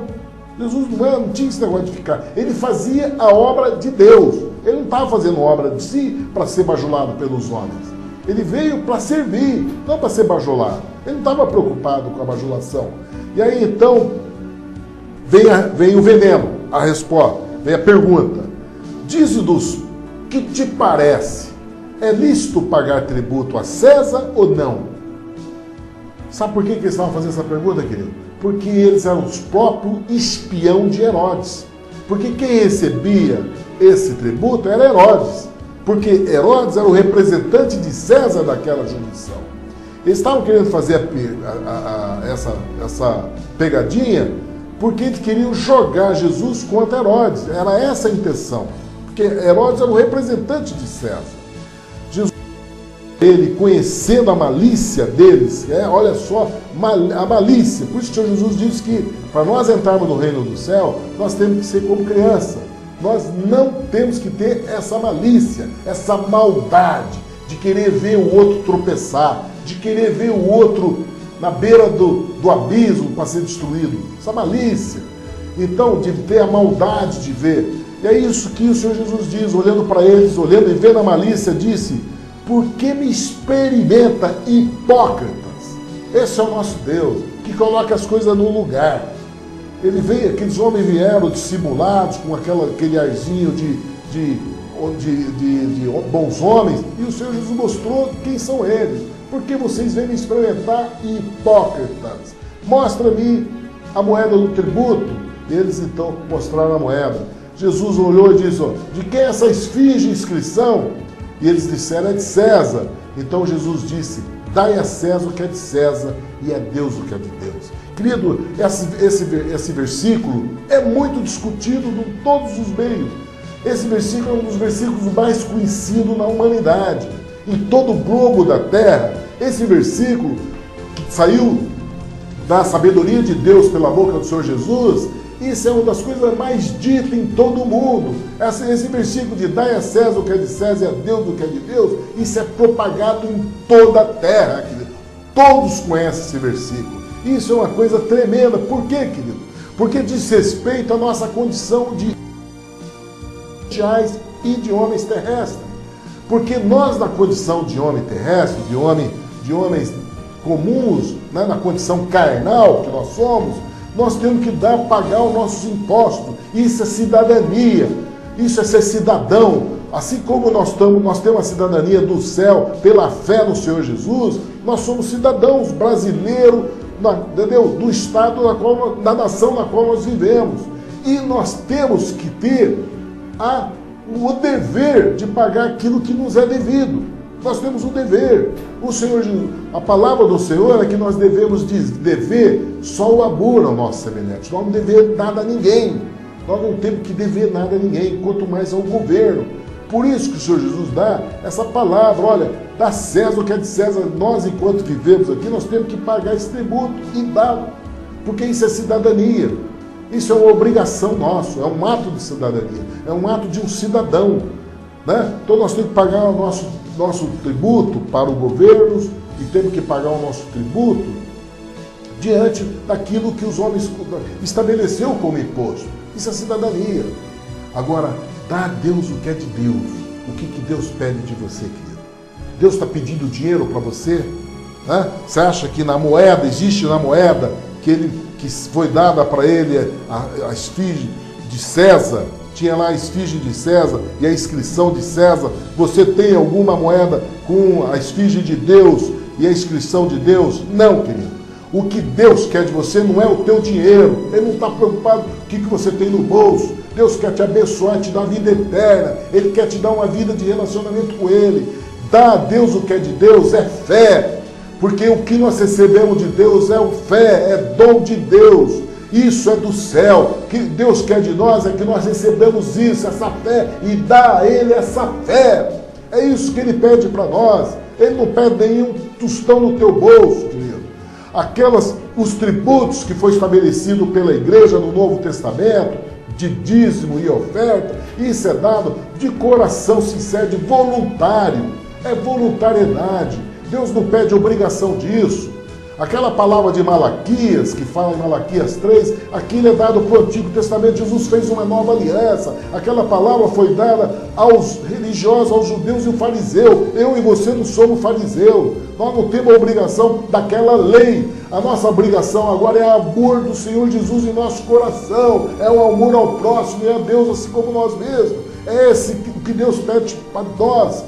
Jesus não tinha esse negócio de ficar. Ele fazia a obra de Deus. Ele não estava fazendo obra de si para ser bajulado pelos homens. Ele veio para servir, não para ser bajulado. Ele não estava preocupado com a bajulação. E aí então vem o veneno, a resposta, vem a pergunta. Dize-nos, que te parece? É lícito pagar tributo a César ou não? Sabe por que eles estavam fazendo essa pergunta, querido? Porque eles eram os próprios espião de Herodes. Porque quem recebia esse tributo era Herodes. Porque Herodes era o representante de César daquela jurisdição. Eles estavam querendo fazer essa pegadinha porque eles queriam jogar Jesus contra Herodes. Era essa a intenção. Porque Herodes era o representante de César. Ele conhecendo a malícia deles, olha só, a malícia. Por isso que o Senhor Jesus disse que para nós entrarmos no reino do céu, nós temos que ser como criança. Nós não temos que ter essa malícia, essa maldade de querer ver o outro tropeçar, de querer ver o outro na beira do abismo para ser destruído. Essa malícia. Então, de ter a maldade de ver. E é isso que o Senhor Jesus diz, olhando para eles, olhando e vendo a malícia, disse: por que me experimenta, hipócritas? Esse é o nosso Deus, que coloca as coisas no lugar. Ele veio, aqueles homens vieram dissimulados, com aquele arzinho de bons homens, e o Senhor Jesus mostrou quem são eles. Porque vocês vêm me experimentar, hipócritas. Mostra-me a moeda do tributo. Eles então mostraram a moeda. Jesus olhou e disse: de quem é essa esfinge inscrição? E eles disseram: é de César. Então Jesus disse: dai a César o que é de César e a Deus o que é de Deus. Querido, esse versículo é muito discutido em todos os meios. Esse versículo é um dos versículos mais conhecidos na humanidade. Em todo o globo da terra, esse versículo que saiu da sabedoria de Deus pela boca do Senhor Jesus, isso é uma das coisas mais ditas em todo o mundo. Esse versículo de dai a César o que é de César e a Deus o que é de Deus, isso é propagado em toda a terra, querido. Todos conhecem esse versículo. Isso é uma coisa tremenda. Por quê, querido? Porque diz respeito à nossa condição de e de homens terrestres. Porque nós, na condição de homem terrestre, de homens comuns, né, na condição carnal que nós somos, nós temos que pagar os nossos impostos. Isso é cidadania, isso é ser cidadão. assim como nós temos a cidadania do céu pela fé no Senhor Jesus, nós somos cidadãos brasileiros, entendeu? Do estado da nação na qual nós vivemos. E nós temos que ter o dever de pagar aquilo que nos é devido. Nós temos o dever. O Senhor, a palavra do Senhor é que nós devemos dever só o amor ao nosso semelhante. Nós não devemos nada a ninguém. Nós não temos que dever nada a ninguém, quanto mais ao governo. Por isso que o Senhor Jesus dá essa palavra, olha, dá César o que é de César. Nós, enquanto vivemos aqui, nós temos que pagar esse tributo e dá-lo, porque isso é cidadania. Isso é uma obrigação nossa, é um ato de cidadania, é um ato de um cidadão, né? Então nós temos que pagar o nosso tributo para o governo e temos que pagar o nosso tributo diante daquilo que os homens estabeleceu como imposto. Isso é cidadania. Agora, dá a Deus o que é de Deus. O que Deus pede de você, querido? Deus está pedindo dinheiro para você? Né? Você acha que na moeda, existe na moeda que foi dada para ele a esfinge de César? Tinha lá a esfinge de César e a inscrição de César. Você tem alguma moeda com a esfinge de Deus e a inscrição de Deus? Não, querido. O que Deus quer de você não é o teu dinheiro. Ele não está preocupado com o que você tem no bolso. Deus quer te abençoar, te dar vida eterna. Ele quer te dar uma vida de relacionamento com Ele. Dar a Deus o que é de Deus é fé. Porque o que nós recebemos de Deus é fé, é dom de Deus. Isso é do céu. O que Deus quer de nós é que nós recebemos isso, essa fé, e dá a Ele essa fé. É isso que Ele pede para nós. Ele não pede nenhum tostão no teu bolso, querido. Os tributos que foi estabelecido pela igreja no Novo Testamento, de dízimo e oferta, isso é dado de coração sincero, de voluntário. É voluntariedade. Deus não pede obrigação disso. Aquela palavra de Malaquias, que fala em Malaquias 3, aquilo é dado para o Antigo Testamento. Jesus fez uma nova aliança. Aquela palavra foi dada aos religiosos, aos judeus e o fariseu. Eu e você não somos fariseus. Nós não temos a obrigação daquela lei. A nossa obrigação agora é amor do Senhor Jesus em nosso coração. É o amor ao próximo e a Deus assim como nós mesmos. É esse o que Deus pede para nós.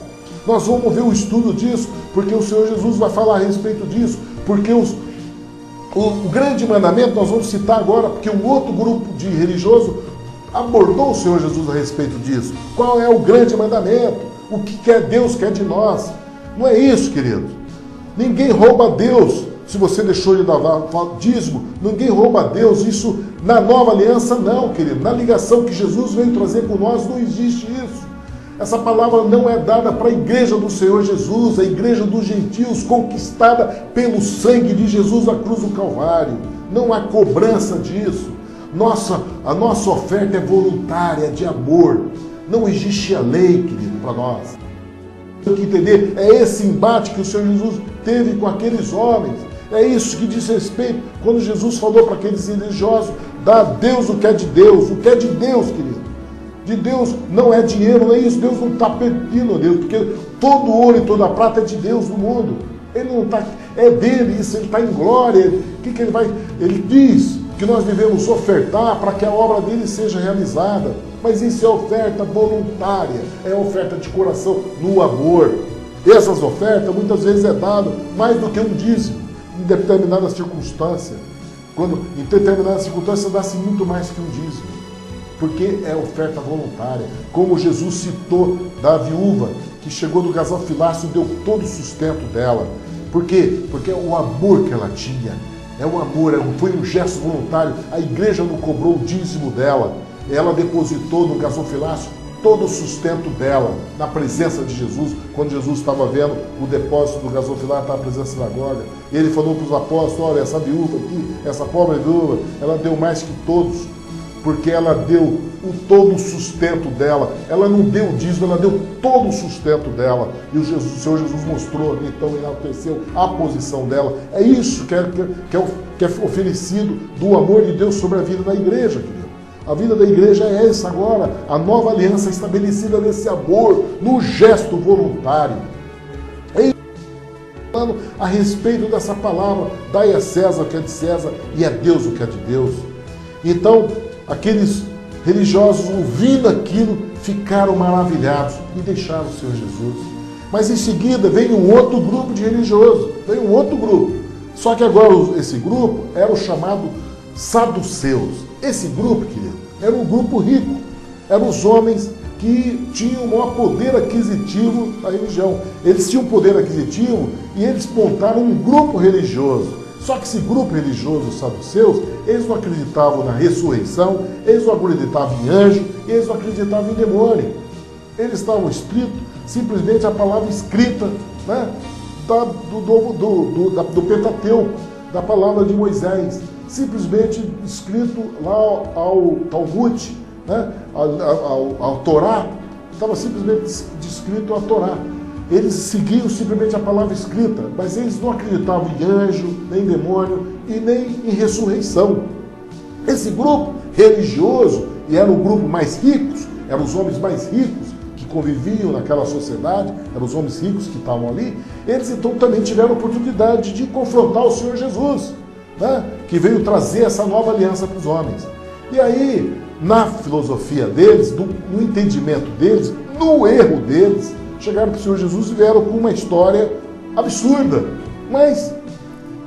Nós vamos ver o estudo disso, porque o Senhor Jesus vai falar a respeito disso. Porque o grande mandamento nós vamos citar agora, porque um outro grupo de religioso abordou o Senhor Jesus a respeito disso. Qual é o grande mandamento? O que quer Deus quer de nós? Não é isso, querido. Ninguém rouba a Deus. Se você deixou de dar dízimo, ninguém rouba a Deus. Isso na nova aliança não, querido. Na ligação que Jesus veio trazer com nós não existe isso. Essa palavra não é dada para a igreja do Senhor Jesus, a igreja dos gentios, conquistada pelo sangue de Jesus na cruz do Calvário. Não há cobrança disso. A nossa oferta é voluntária, é de amor. Não existe a lei, querido, para nós. Tem que entender, é esse embate que o Senhor Jesus teve com aqueles homens. É isso que diz respeito quando Jesus falou para aqueles religiosos: dá a Deus o que é de Deus. O que é de Deus, querido? De Deus não é dinheiro, não é isso. Deus não está pedindo a Deus, porque todo ouro e toda prata é de Deus no mundo. Ele não está, é dele isso, ele está em glória. O que ele vai? Ele diz que nós devemos ofertar para que a obra dele seja realizada. Mas isso é oferta voluntária, é oferta de coração, no amor. Essas ofertas muitas vezes é dado mais do que um dízimo, em determinada circunstância. Quando em determinada circunstância dá-se muito mais que um dízimo. Porque é oferta voluntária. Como Jesus citou da viúva, que chegou do gasofilácio e deu todo o sustento dela. Por quê? Porque é o amor que ela tinha. É o amor, foi um gesto voluntário. A igreja não cobrou o dízimo dela. Ela depositou no gasofilácio todo o sustento dela, na presença de Jesus. Quando Jesus estava vendo o depósito do gasofilácio, estava na presença da sinagoga. Ele falou para os apóstolos: olha, essa viúva aqui, essa pobre viúva, ela deu mais que todos. Porque ela deu todo o sustento dela. Ela não deu o dízimo, ela deu todo o sustento dela. E o Senhor Jesus mostrou, então enalteceu a posição dela. É isso que é oferecido do amor de Deus sobre a vida da igreja, querido. A vida da igreja é essa agora. A nova aliança estabelecida nesse amor, no gesto voluntário. É isso. Falando a respeito dessa palavra: dai a César o que é de César e a Deus o que é de Deus. Então, aqueles religiosos, ouvindo aquilo, ficaram maravilhados e deixaram o Senhor Jesus. Mas em seguida veio um outro grupo de religiosos, veio um outro grupo. Só que agora esse grupo era o chamado saduceus. Esse grupo, querido, era um grupo rico, eram os homens que tinham o maior poder aquisitivo da religião. Eles tinham poder aquisitivo e eles montaram um grupo religioso. Só que esse grupo religioso, os saduceus, eles não acreditavam na ressurreição, eles não acreditavam em anjo, eles não acreditavam em demônio. Eles estavam escritos simplesmente a palavra escrita, né, do Pentateuco, da palavra de Moisés, simplesmente escrito lá ao Talmud, né, ao Torá, estava simplesmente descrito a Torá. Eles seguiam simplesmente a palavra escrita, mas eles não acreditavam em anjo, nem em demônio e nem em ressurreição. Esse grupo religioso, e era o grupo mais ricos, eram os homens mais ricos que conviviam naquela sociedade, eram os homens ricos que estavam ali, eles então também tiveram a oportunidade de confrontar o Senhor Jesus, né, que veio trazer essa nova aliança para os homens. E aí, na filosofia deles, no entendimento deles, no erro deles, chegaram para o Senhor Jesus e vieram com uma história absurda. Mas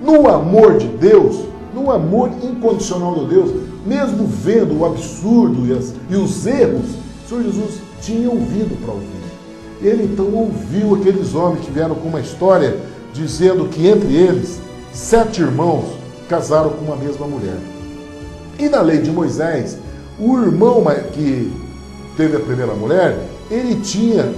no amor de Deus, no amor incondicional de Deus, mesmo vendo o absurdo e os erros, o Senhor Jesus tinha ouvido para ouvir. Ele então ouviu aqueles homens que vieram com uma história dizendo que entre eles 7 irmãos casaram com uma mesma mulher. E na lei de Moisés, o irmão que teve a primeira mulher, ele tinha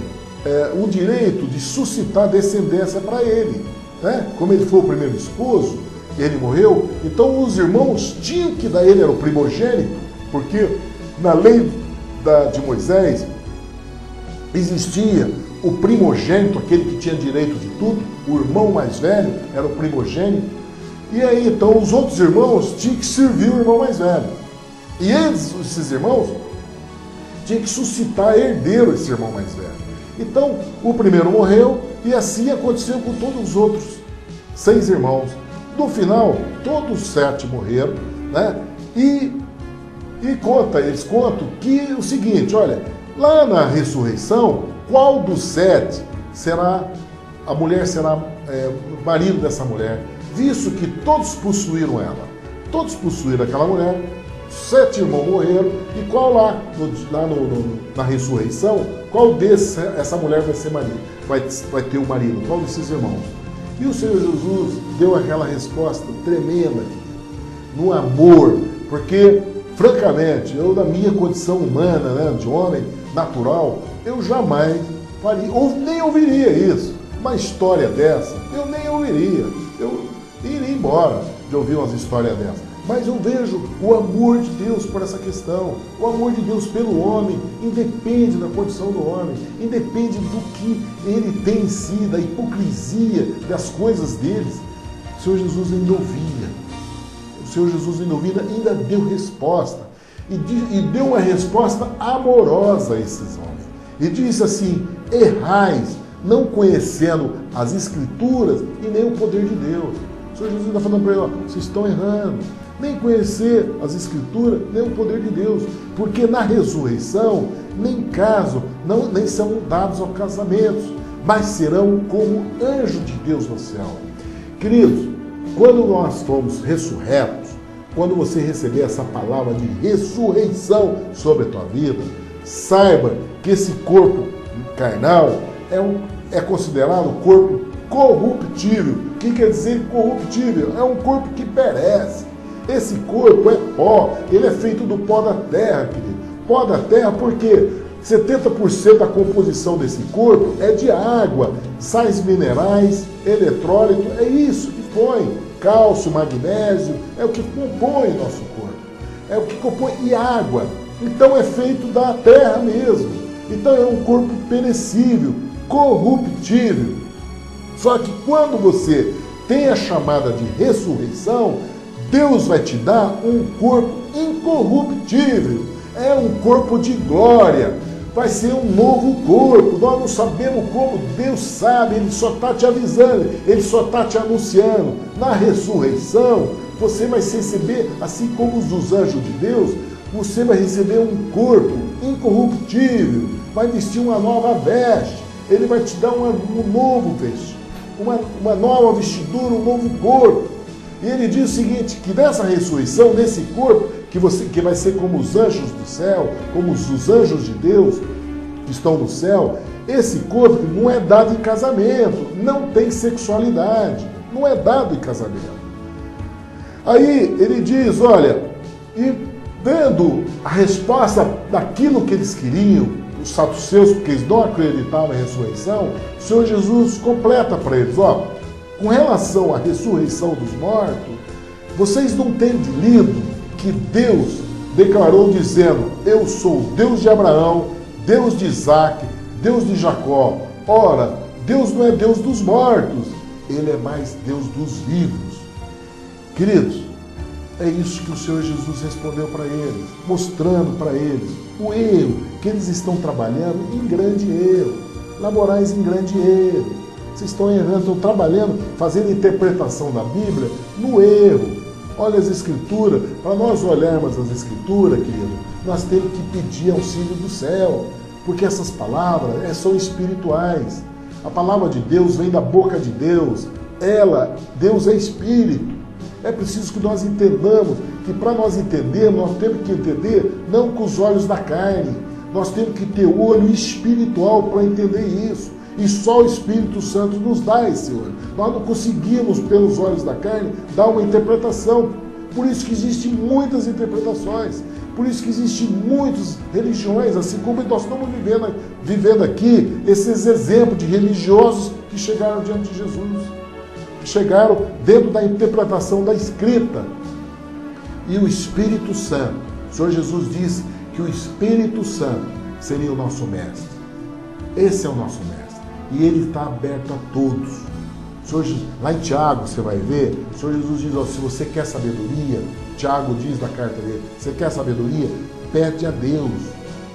o direito de suscitar descendência para ele, né? Como ele foi o primeiro esposo, ele morreu, então os irmãos tinham que dar, ele era o primogênito, porque na lei de Moisés existia o primogênito, aquele que tinha direito de tudo, o irmão mais velho era o primogênito, e aí então os outros irmãos tinham que servir o irmão mais velho, e esses irmãos tinham que suscitar herdeiro esse irmão mais velho. Então, o primeiro morreu e assim aconteceu com todos os outros 6 irmãos. No final, todos os 7 morreram, né? E eles contam que o seguinte, olha, lá na ressurreição, qual dos 7 a mulher será marido dessa mulher, visto que todos possuíram ela. Todos possuíram aquela mulher, 7 irmãos morreram, e qual na ressurreição, qual essa mulher vai ser marido, vai ter o marido, qual desses irmãos? E o Senhor Jesus deu aquela resposta tremenda, no amor, porque, francamente, eu na minha condição humana, né, de homem natural, eu jamais faria, ou nem ouviria isso, uma história dessa, eu nem ouviria, eu iria embora de ouvir umas histórias dessas. Mas eu vejo o amor de Deus por essa questão. O amor de Deus pelo homem independe da condição do homem, independe do que ele tem em si, da hipocrisia das coisas deles. O Senhor Jesus ainda ouvia. O Senhor Jesus ainda deu resposta. E deu uma resposta amorosa a esses homens. E disse assim, errais, não conhecendo as Escrituras e nem o poder de Deus. O Senhor Jesus está falando para ele, ó, vocês estão errando. Nem conhecer as Escrituras, nem o poder de Deus. Porque na ressurreição, nem são dados ao casamento, mas serão como anjo de Deus no céu. Queridos, quando nós formos ressurretos, quando você receber essa palavra de ressurreição sobre a tua vida, saiba que esse corpo carnal é considerado corpo corruptível. O que quer dizer corruptível? É um corpo que perece. Esse corpo é pó, ele é feito do pó da terra, querido. Pó da terra porque 70% da composição desse corpo é de água, sais minerais, eletrólito, é isso que põe. Cálcio, magnésio, é o que compõe nosso corpo. É o que compõe, e água. Então é feito da terra mesmo. Então é um corpo perecível, corruptível. Só que quando você tem a chamada de ressurreição, Deus vai te dar um corpo incorruptível, é um corpo de glória, vai ser um novo corpo. Nós não sabemos como, Deus sabe, Ele só está te avisando, Ele só está te anunciando. Na ressurreição, você vai receber, assim como os anjos de Deus, você vai receber um corpo incorruptível, vai vestir uma nova veste, ele vai te dar um novo veste, uma nova vestidura, um novo corpo. E ele diz o seguinte, que nessa ressurreição, nesse corpo, que vai ser como os anjos do céu, como os anjos de Deus que estão no céu, esse corpo não é dado em casamento, não tem sexualidade, não é dado em casamento. Aí ele diz, olha, e dando a resposta daquilo que eles queriam, os saduceus, porque eles não acreditavam na ressurreição, o Senhor Jesus completa para eles, ó, com relação à ressurreição dos mortos, vocês não têm lido que Deus declarou dizendo, eu sou o Deus de Abraão, Deus de Isaac, Deus de Jacó. Ora, Deus não é Deus dos mortos, Ele é mais Deus dos vivos. Queridos, é isso que o Senhor Jesus respondeu para eles, mostrando para eles o erro que eles estão trabalhando em grande erro, laborais em grande erro. Vocês estão errando, estão trabalhando, fazendo interpretação da Bíblia no erro. Olha as Escrituras, para nós olharmos as Escrituras, querido, nós temos que pedir auxílio do céu, porque essas palavras são espirituais. A palavra de Deus vem da boca de Deus, Deus é Espírito. É preciso que nós entendamos que para nós entendermos, nós temos que entender não com os olhos da carne, nós temos que ter o olho espiritual para entender isso. E só o Espírito Santo nos dá esse olho. Nós não conseguimos, pelos olhos da carne, dar uma interpretação. Por isso que existem muitas interpretações. Por isso que existem muitas religiões, assim como nós estamos vivendo aqui, esses exemplos de religiosos que chegaram diante de Jesus, que chegaram dentro da interpretação da Escrita. E o Espírito Santo, o Senhor Jesus disse que o Espírito Santo seria o nosso mestre. Esse é o nosso mestre. E ele está aberto a todos. Lá em Tiago, você vai ver, o Senhor Jesus diz, ó, se você quer sabedoria, Tiago diz na carta dele, você quer sabedoria? Pede a Deus.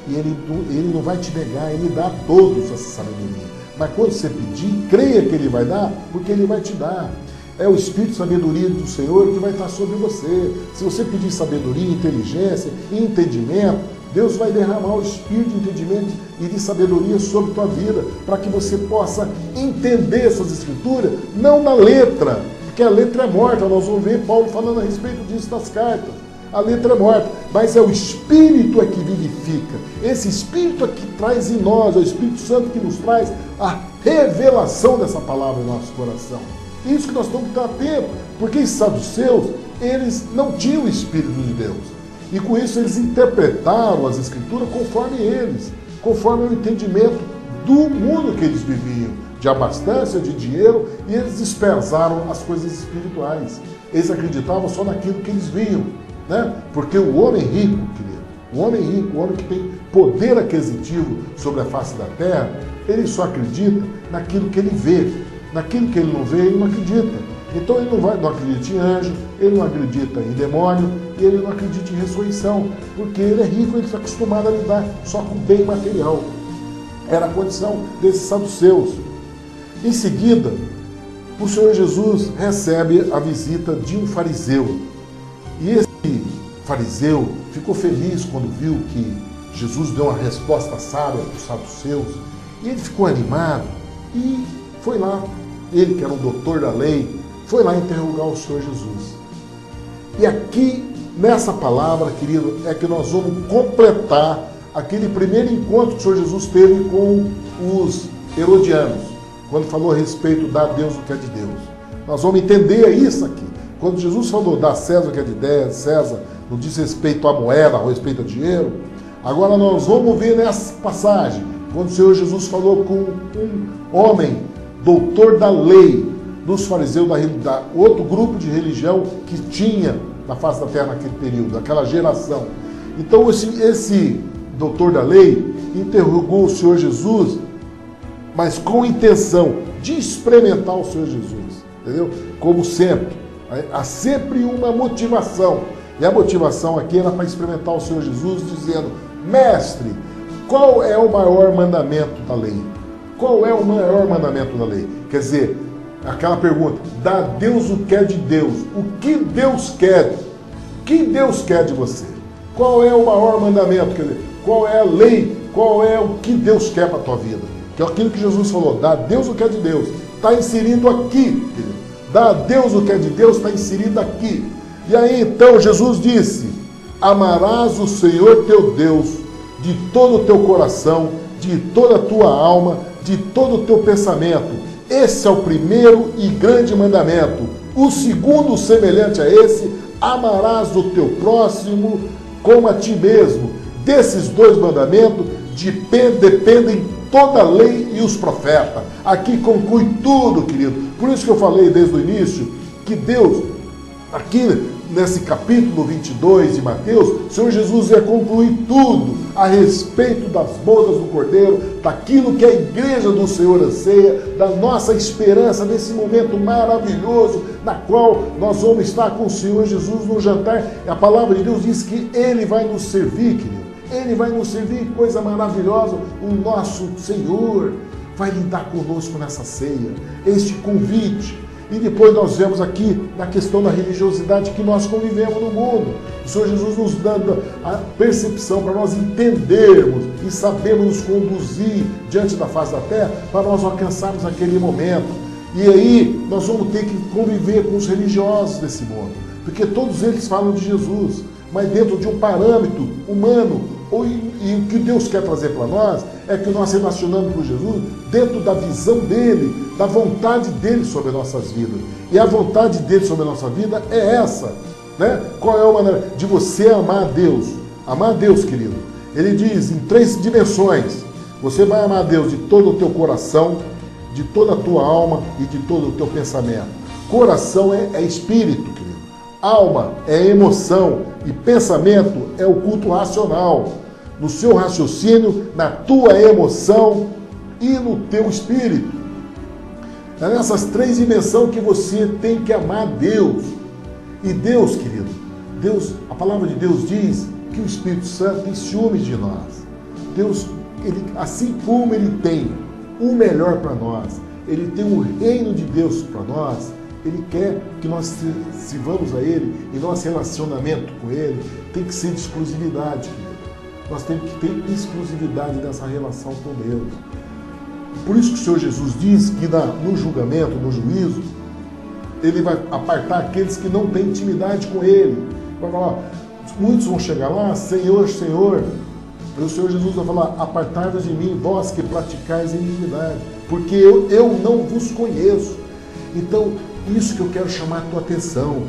E ele não vai te negar, ele dá a todos essa sabedoria. Mas quando você pedir, creia que ele vai dar, porque ele vai te dar. É o Espírito de sabedoria do Senhor que vai estar sobre você. Se você pedir sabedoria, inteligência e entendimento, Deus vai derramar o Espírito de entendimento e de sabedoria sobre a tua vida, para que você possa entender essas Escrituras, não na letra, porque a letra é morta. Nós vamos ver Paulo falando a respeito disso nas cartas. A letra é morta, mas é o Espírito é que vivifica. Esse Espírito é que traz em nós, é o Espírito Santo que nos traz a revelação dessa palavra em nosso coração. Isso que nós temos que estar atentos, porque esses saduceus, eles não tinham o Espírito de Deus. E com isso eles interpretaram as Escrituras conforme o entendimento do mundo que eles viviam, de abastança, de dinheiro, e eles desprezaram as coisas espirituais. Eles acreditavam só naquilo que eles viam, né? Porque o homem rico, querido, o homem rico, o homem que tem poder aquisitivo sobre a face da terra, ele só acredita naquilo que ele vê. Naquilo que ele não vê, ele não acredita. Então ele não acredita em anjo, ele não acredita em demônio, e ele não acredita em ressurreição, porque ele é rico, ele está acostumado a lidar só com bem material. Era a condição desses saduceus. Em seguida, o Senhor Jesus recebe a visita de um fariseu. E esse fariseu ficou feliz quando viu que Jesus deu uma resposta sábia para os saduceus, e ele ficou animado e foi lá. Ele, que era um doutor da lei, foi lá interrogar o Senhor Jesus. E aqui, nessa palavra, querido, é que nós vamos completar aquele primeiro encontro que o Senhor Jesus teve com os herodianos, quando falou a respeito da Deus o que é de Deus. Nós vamos entender isso aqui. Quando Jesus falou da César o que é de César, não diz respeito à moeda, a respeito ao dinheiro, agora nós vamos ver nessa passagem, quando o Senhor Jesus falou com um homem, doutor da lei, dos fariseus, da outro grupo de religião que tinha na face da terra naquele período, naquela geração. Então esse doutor da lei interrogou o Senhor Jesus, mas com intenção de experimentar o Senhor Jesus, entendeu? Como sempre, há sempre uma motivação, e a motivação aqui era para experimentar o Senhor Jesus, dizendo, mestre, qual é o maior mandamento da lei? Qual é o maior mandamento da lei? Quer dizer, aquela pergunta, dá Deus o que é de Deus. O que Deus quer? O que Deus quer de você? Qual é o maior mandamento? Quer dizer, qual é a lei? Qual é o que Deus quer para a tua vida? Que é aquilo que Jesus falou, dá a Deus o que é de Deus. Está inserido aqui, querido. Dá a Deus o que é de Deus, está inserido aqui. E aí então Jesus disse, amarás o Senhor teu Deus de todo o teu coração, de toda a tua alma, de todo o teu pensamento. Esse é o primeiro e grande mandamento. O segundo, semelhante a esse, amarás o teu próximo como a ti mesmo. Desses dois mandamentos dependem toda a lei e os profetas. Aqui conclui tudo, querido. Por isso que eu falei desde o início que Deus, aqui nesse capítulo 22 de Mateus, o Senhor Jesus ia concluir tudo a respeito das bodas do Cordeiro, daquilo que a igreja do Senhor anseia, da nossa esperança nesse momento maravilhoso, na qual nós vamos estar com o Senhor Jesus no jantar. A palavra de Deus diz que Ele vai nos servir, querido. Ele vai nos servir, coisa maravilhosa. O nosso Senhor vai lidar conosco nessa ceia, este convite. E depois nós vemos aqui na questão da religiosidade que nós convivemos no mundo. O Senhor Jesus nos dando a percepção para nós entendermos e sabermos nos conduzir diante da face da terra para nós alcançarmos aquele momento. E aí nós vamos ter que conviver com os religiosos desse mundo, porque todos eles falam de Jesus, mas dentro de um parâmetro humano. E o que Deus quer trazer para nós é que nós relacionamos com Jesus dentro da visão dele, da vontade dele sobre as nossas vidas. E a vontade dele sobre a nossa vida é essa, né? Qual é a maneira de você amar a Deus? Amar a Deus, querido. Ele diz em 3 dimensões. Você vai amar a Deus de todo o teu coração, de toda a tua alma e de todo o teu pensamento. Coração é espírito, querido. Alma é emoção e pensamento é o culto racional. No seu raciocínio, na tua emoção e no teu espírito. É nessas 3 dimensões que você tem que amar Deus. E Deus, querido, Deus, a palavra de Deus diz que o Espírito Santo tem ciúmes de nós. Deus, ele, assim como Ele tem o melhor para nós, Ele tem o reino de Deus para nós, Ele quer que nós sirvamos a Ele e nosso relacionamento com Ele tem que ser de exclusividade, querido. Nós temos que ter exclusividade nessa relação com Deus. Por isso que o Senhor Jesus diz que no julgamento, no juízo, Ele vai apartar aqueles que não têm intimidade com Ele. Vai falar, muitos vão chegar lá, Senhor, Senhor. E o Senhor Jesus vai falar, apartai-vos de mim, vós que praticais iniquidade, porque eu não vos conheço. Então, isso que eu quero chamar a tua atenção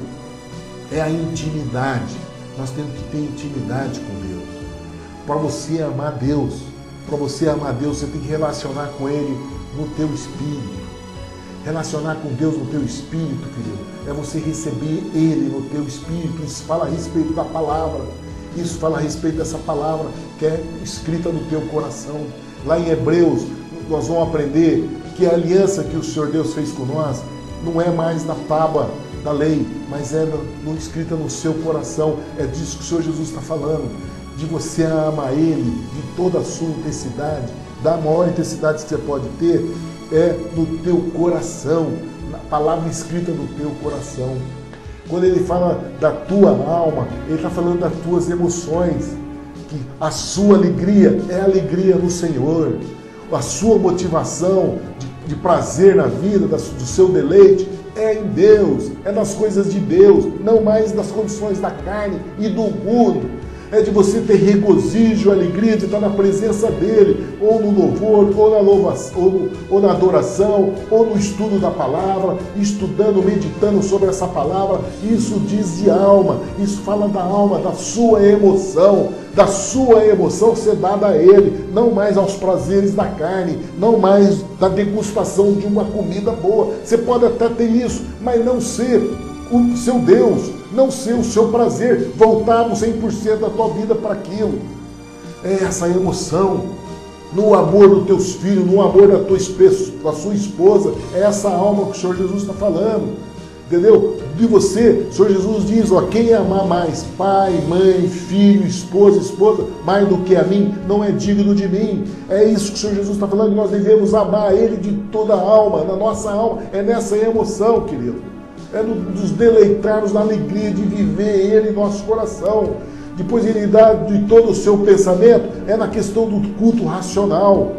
é a intimidade. Nós temos que ter intimidade com Deus. Para você amar Deus, você tem que relacionar com Ele no teu espírito. Relacionar com Deus no teu espírito, querido, é você receber Ele no teu espírito. Isso fala a respeito da palavra. Isso fala a respeito dessa palavra que é escrita no teu coração. Lá em Hebreus, nós vamos aprender que a aliança que o Senhor Deus fez com nós não é mais da tábua da lei, mas é escrita no seu coração. É disso que o Senhor Jesus está falando. De você amar Ele de toda a sua intensidade, da maior intensidade que você pode ter, é no teu coração, na palavra escrita no teu coração. Quando Ele fala da tua alma, Ele está falando das tuas emoções, que a sua alegria é a alegria no Senhor, a sua motivação de prazer na vida, do seu deleite, é em Deus, é nas coisas de Deus, não mais nas condições da carne e do mundo. É de você ter regozijo, alegria de estar na presença dEle, ou no louvor, ou na adoração, ou no estudo da palavra, estudando, meditando sobre essa palavra. Isso diz de alma, isso fala da alma, da sua emoção ser dada a Ele, não mais aos prazeres da carne, não mais da degustação de uma comida boa. Você pode até ter isso, mas não ser o seu Deus, não ser o seu prazer, voltarmos 100% da tua vida para aquilo. É essa emoção, no amor dos teus filhos, no amor da sua esposa, é essa alma que o Senhor Jesus está falando, entendeu? De você, o Senhor Jesus diz, ó, quem amar mais pai, mãe, filho, esposa, mais do que a mim, não é digno de mim. É isso que o Senhor Jesus está falando, que nós devemos amar Ele de toda a alma, na nossa alma, é nessa emoção, querido. É nos deleitarmos na alegria de viver Ele em nosso coração. Depois ele dá de todo o seu pensamento, é na questão do culto racional,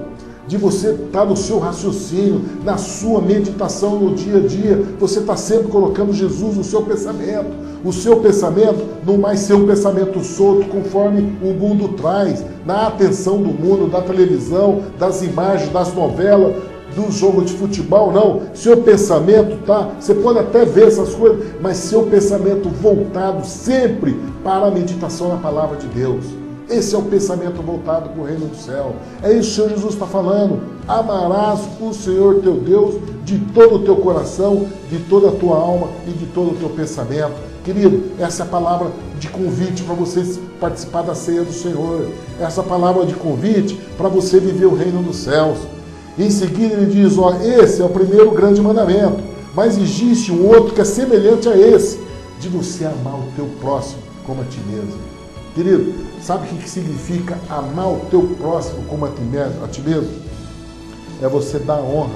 de você estar no seu raciocínio, na sua meditação no dia a dia, você está sempre colocando Jesus no seu pensamento. O seu pensamento não mais ser um pensamento solto, conforme o mundo traz, na atenção do mundo, da televisão, das imagens, das novelas, do jogo de futebol, não. Seu pensamento você pode até ver essas coisas, mas seu pensamento voltado sempre para a meditação na palavra de Deus. Esse é o pensamento voltado para o reino do céu. É isso que o Senhor Jesus está falando. Amarás o Senhor teu Deus de todo o teu coração, de toda a tua alma e de todo o teu pensamento. Querido, essa é a palavra de convite para você participar da ceia do Senhor. Essa palavra de convite para você viver o reino dos céus. Em seguida ele diz, esse é o primeiro grande mandamento, mas existe um outro que é semelhante a esse, de você amar o teu próximo como a ti mesmo. Querido, sabe o que significa amar o teu próximo como a ti mesmo? É você dar honra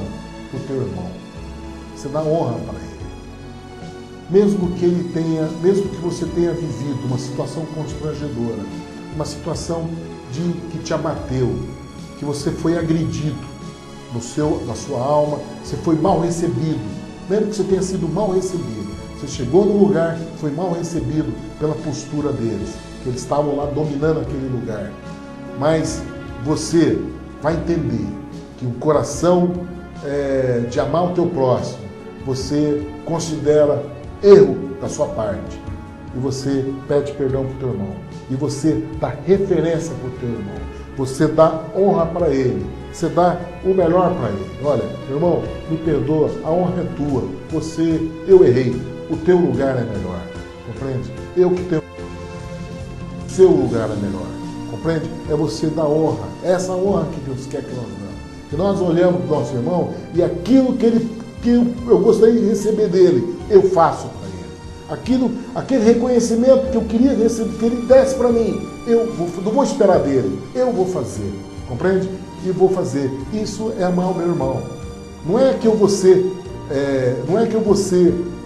para o teu irmão. Você dá honra para ele. Mesmo que você tenha vivido uma situação constrangedora, uma situação que te abateu, que você foi agredido na sua alma, você foi mal recebido, mesmo que você tenha sido mal recebido, você chegou no lugar, foi mal recebido pela postura deles, que eles estavam lá dominando aquele lugar, mas você vai entender que o coração de amar o teu próximo, você considera erro da sua parte, e você pede perdão para o teu irmão, e você dá referência para o teu irmão, você dá honra para ele, você dá o melhor para ele. Olha, meu irmão, me perdoa, a honra é tua, eu errei, o teu lugar é melhor, compreende? Eu que tenho, o seu lugar é melhor, compreende? É você dar honra, essa honra que Deus quer que nós damos, que nós olhamos para o nosso irmão e aquilo que eu gostaria de receber dele, eu faço para ele. Aquele reconhecimento que eu queria receber, que ele desse para mim, não vou esperar dele, eu vou fazer, compreende? E vou fazer. Isso é amar o meu irmão. Não é que eu vou ser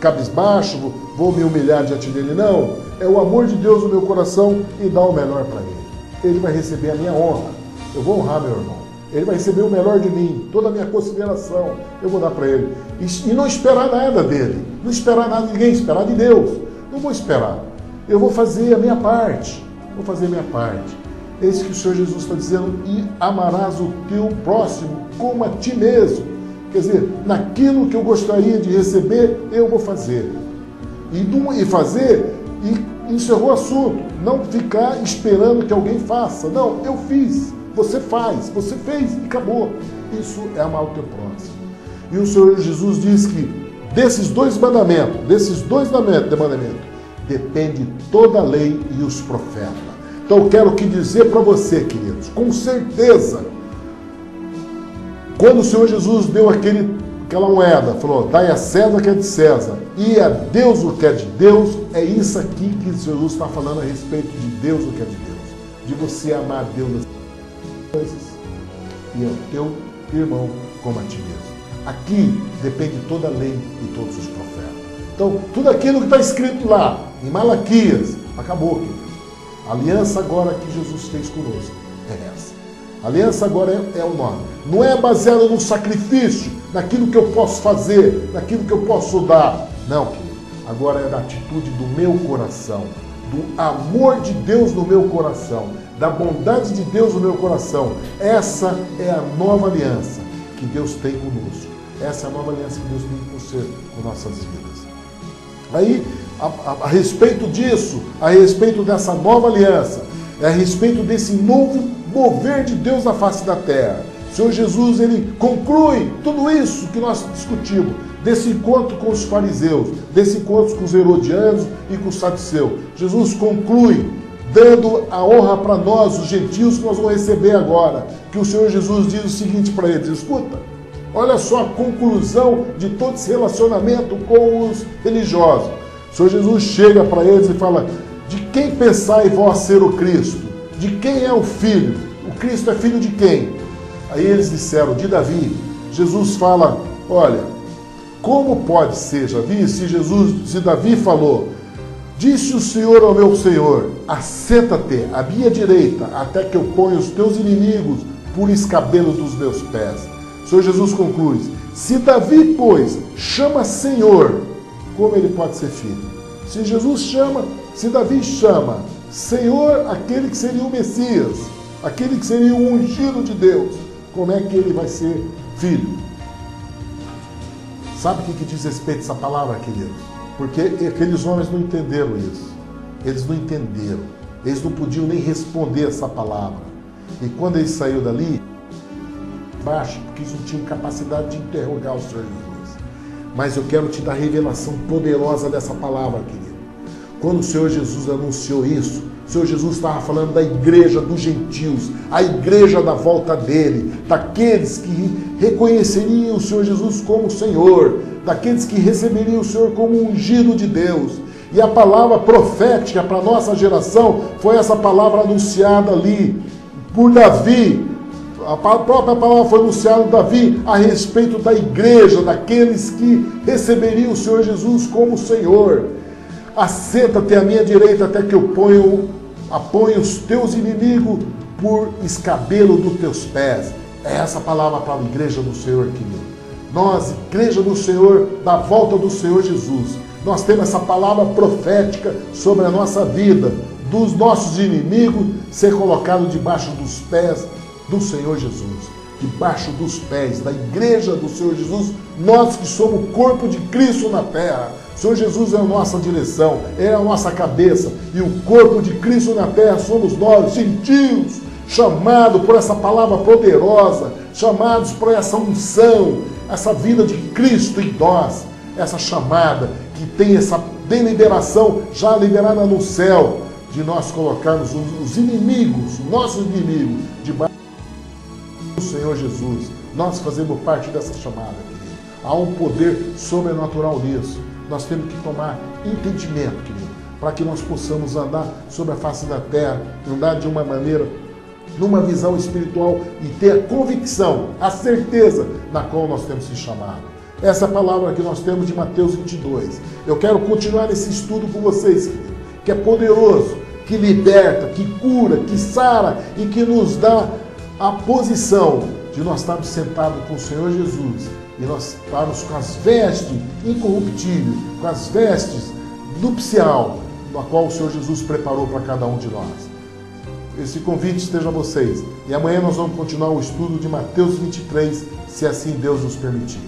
cabisbaixo, vou me humilhar diante dele, não. É o amor de Deus no meu coração e dar o melhor para ele. Ele vai receber a minha honra. Eu vou honrar meu irmão. Ele vai receber o melhor de mim, toda a minha consideração, eu vou dar para ele. E não esperar nada dele, não esperar nada de ninguém, esperar de Deus. Não vou esperar. Eu vou fazer a minha parte. Vou fazer a minha parte. É isso que o Senhor Jesus está dizendo, e amarás o teu próximo como a ti mesmo. Quer dizer, naquilo que eu gostaria de receber, eu vou fazer. E fazer, e encerrou o assunto. Não ficar esperando que alguém faça. Não, eu fiz. Você faz, você fez e acabou. Isso é amar o teu próximo. E o Senhor Jesus diz que desses dois mandamentos, depende toda a lei e os profetas. Então eu quero dizer para você, queridos, com certeza, quando o Senhor Jesus deu aquela moeda, falou, dai a César o que é de César e a Deus o que é de Deus, é isso aqui que Jesus está falando a respeito de Deus o que é de Deus. De você amar Deus coisas e ao teu irmão como a ti mesmo. Aqui depende toda a lei e todos os profetas. Então, tudo aquilo que está escrito lá, em Malaquias, acabou, querido. A aliança agora que Jesus fez conosco é essa. A aliança agora é o nome. Não é baseada no sacrifício, naquilo que eu posso fazer, naquilo que eu posso dar. Não, querido. Agora é da atitude do meu coração, do amor de Deus no meu coração, da bondade de Deus no meu coração. Essa é a nova aliança que Deus tem conosco. Essa é a nova aliança que Deus tem com nossas vidas. Aí, a respeito disso, a respeito dessa nova aliança, a respeito desse novo mover de Deus na face da terra, o Senhor Jesus, ele conclui tudo isso que nós discutimos, desse encontro com os fariseus, desse encontro com os herodianos e com os saduceus. Jesus conclui dando a honra para nós, os gentios, que nós vamos receber agora. Que o Senhor Jesus diz o seguinte para eles: escuta, olha só a conclusão de todo esse relacionamento com os religiosos. O Senhor Jesus chega para eles e fala: de quem pensai vós ser o Cristo? De quem é o Filho? O Cristo é filho de quem? Aí eles disseram: de Davi. Jesus fala: olha, como pode ser, já vi, se Davi falou, Disse o Senhor ao meu Senhor: assenta-te à minha direita, até que eu ponha os teus inimigos por escabelo dos meus pés. O Senhor Jesus conclui: se Davi, pois, chama Senhor, como ele pode ser filho? Se Jesus chama, se Davi chama Senhor aquele que seria o Messias, aquele que seria o ungido de Deus, como é que ele vai ser filho? Sabe o que diz respeito a essa palavra, queridos? Porque aqueles homens não entenderam isso. Eles não entenderam. Eles não podiam nem responder essa palavra. E quando ele saiu dali, baixo, porque eles não tinham capacidade de interrogar o Senhor Jesus. Mas eu quero te dar a revelação poderosa dessa palavra, querido. Quando o Senhor Jesus anunciou isso, o Senhor Jesus estava falando da igreja dos gentios, a igreja da volta dele, daqueles que reconheceriam o Senhor Jesus como Senhor, daqueles que receberiam o Senhor como ungido de Deus. E a palavra profética para a nossa geração foi essa palavra anunciada ali por Davi. A própria palavra foi anunciada por Davi a respeito da igreja, daqueles que receberiam o Senhor Jesus como Senhor. Assenta-te à minha direita até que eu aponhe os teus inimigos por escabelo dos teus pés. É essa palavra para a igreja do Senhor, querido. Nós, igreja do Senhor, da volta do Senhor Jesus, nós temos essa palavra profética sobre a nossa vida, dos nossos inimigos ser colocado debaixo dos pés do Senhor Jesus, debaixo dos pés da igreja do Senhor Jesus, nós que somos o corpo de Cristo na terra. O Senhor Jesus é a nossa direção, é a nossa cabeça, e o corpo de Cristo na terra somos nós, gentios, chamados por essa palavra poderosa, chamados por essa unção, essa vida de Cristo em nós, essa chamada que tem essa deliberação já liberada no céu, de nós colocarmos os inimigos, nossos inimigos, debaixo do Senhor Jesus. Nós fazemos parte dessa chamada, querido. Há um poder sobrenatural nisso. Nós temos que tomar entendimento, querido, para que nós possamos andar sobre a face da terra, andar de uma maneira, numa visão espiritual e ter a convicção, a certeza na qual nós temos se chamado. Essa é a palavra que nós temos de Mateus 22. Eu quero continuar esse estudo com vocês, querido, que é poderoso, que liberta, que cura, que sara e que nos dá a posição de nós estarmos sentados com o Senhor Jesus e nós estarmos com as vestes incorruptíveis, com as vestes nupcial, na qual o Senhor Jesus preparou para cada um de nós. Esse convite esteja a vocês. E amanhã nós vamos continuar o estudo de Mateus 23, se assim Deus nos permitir.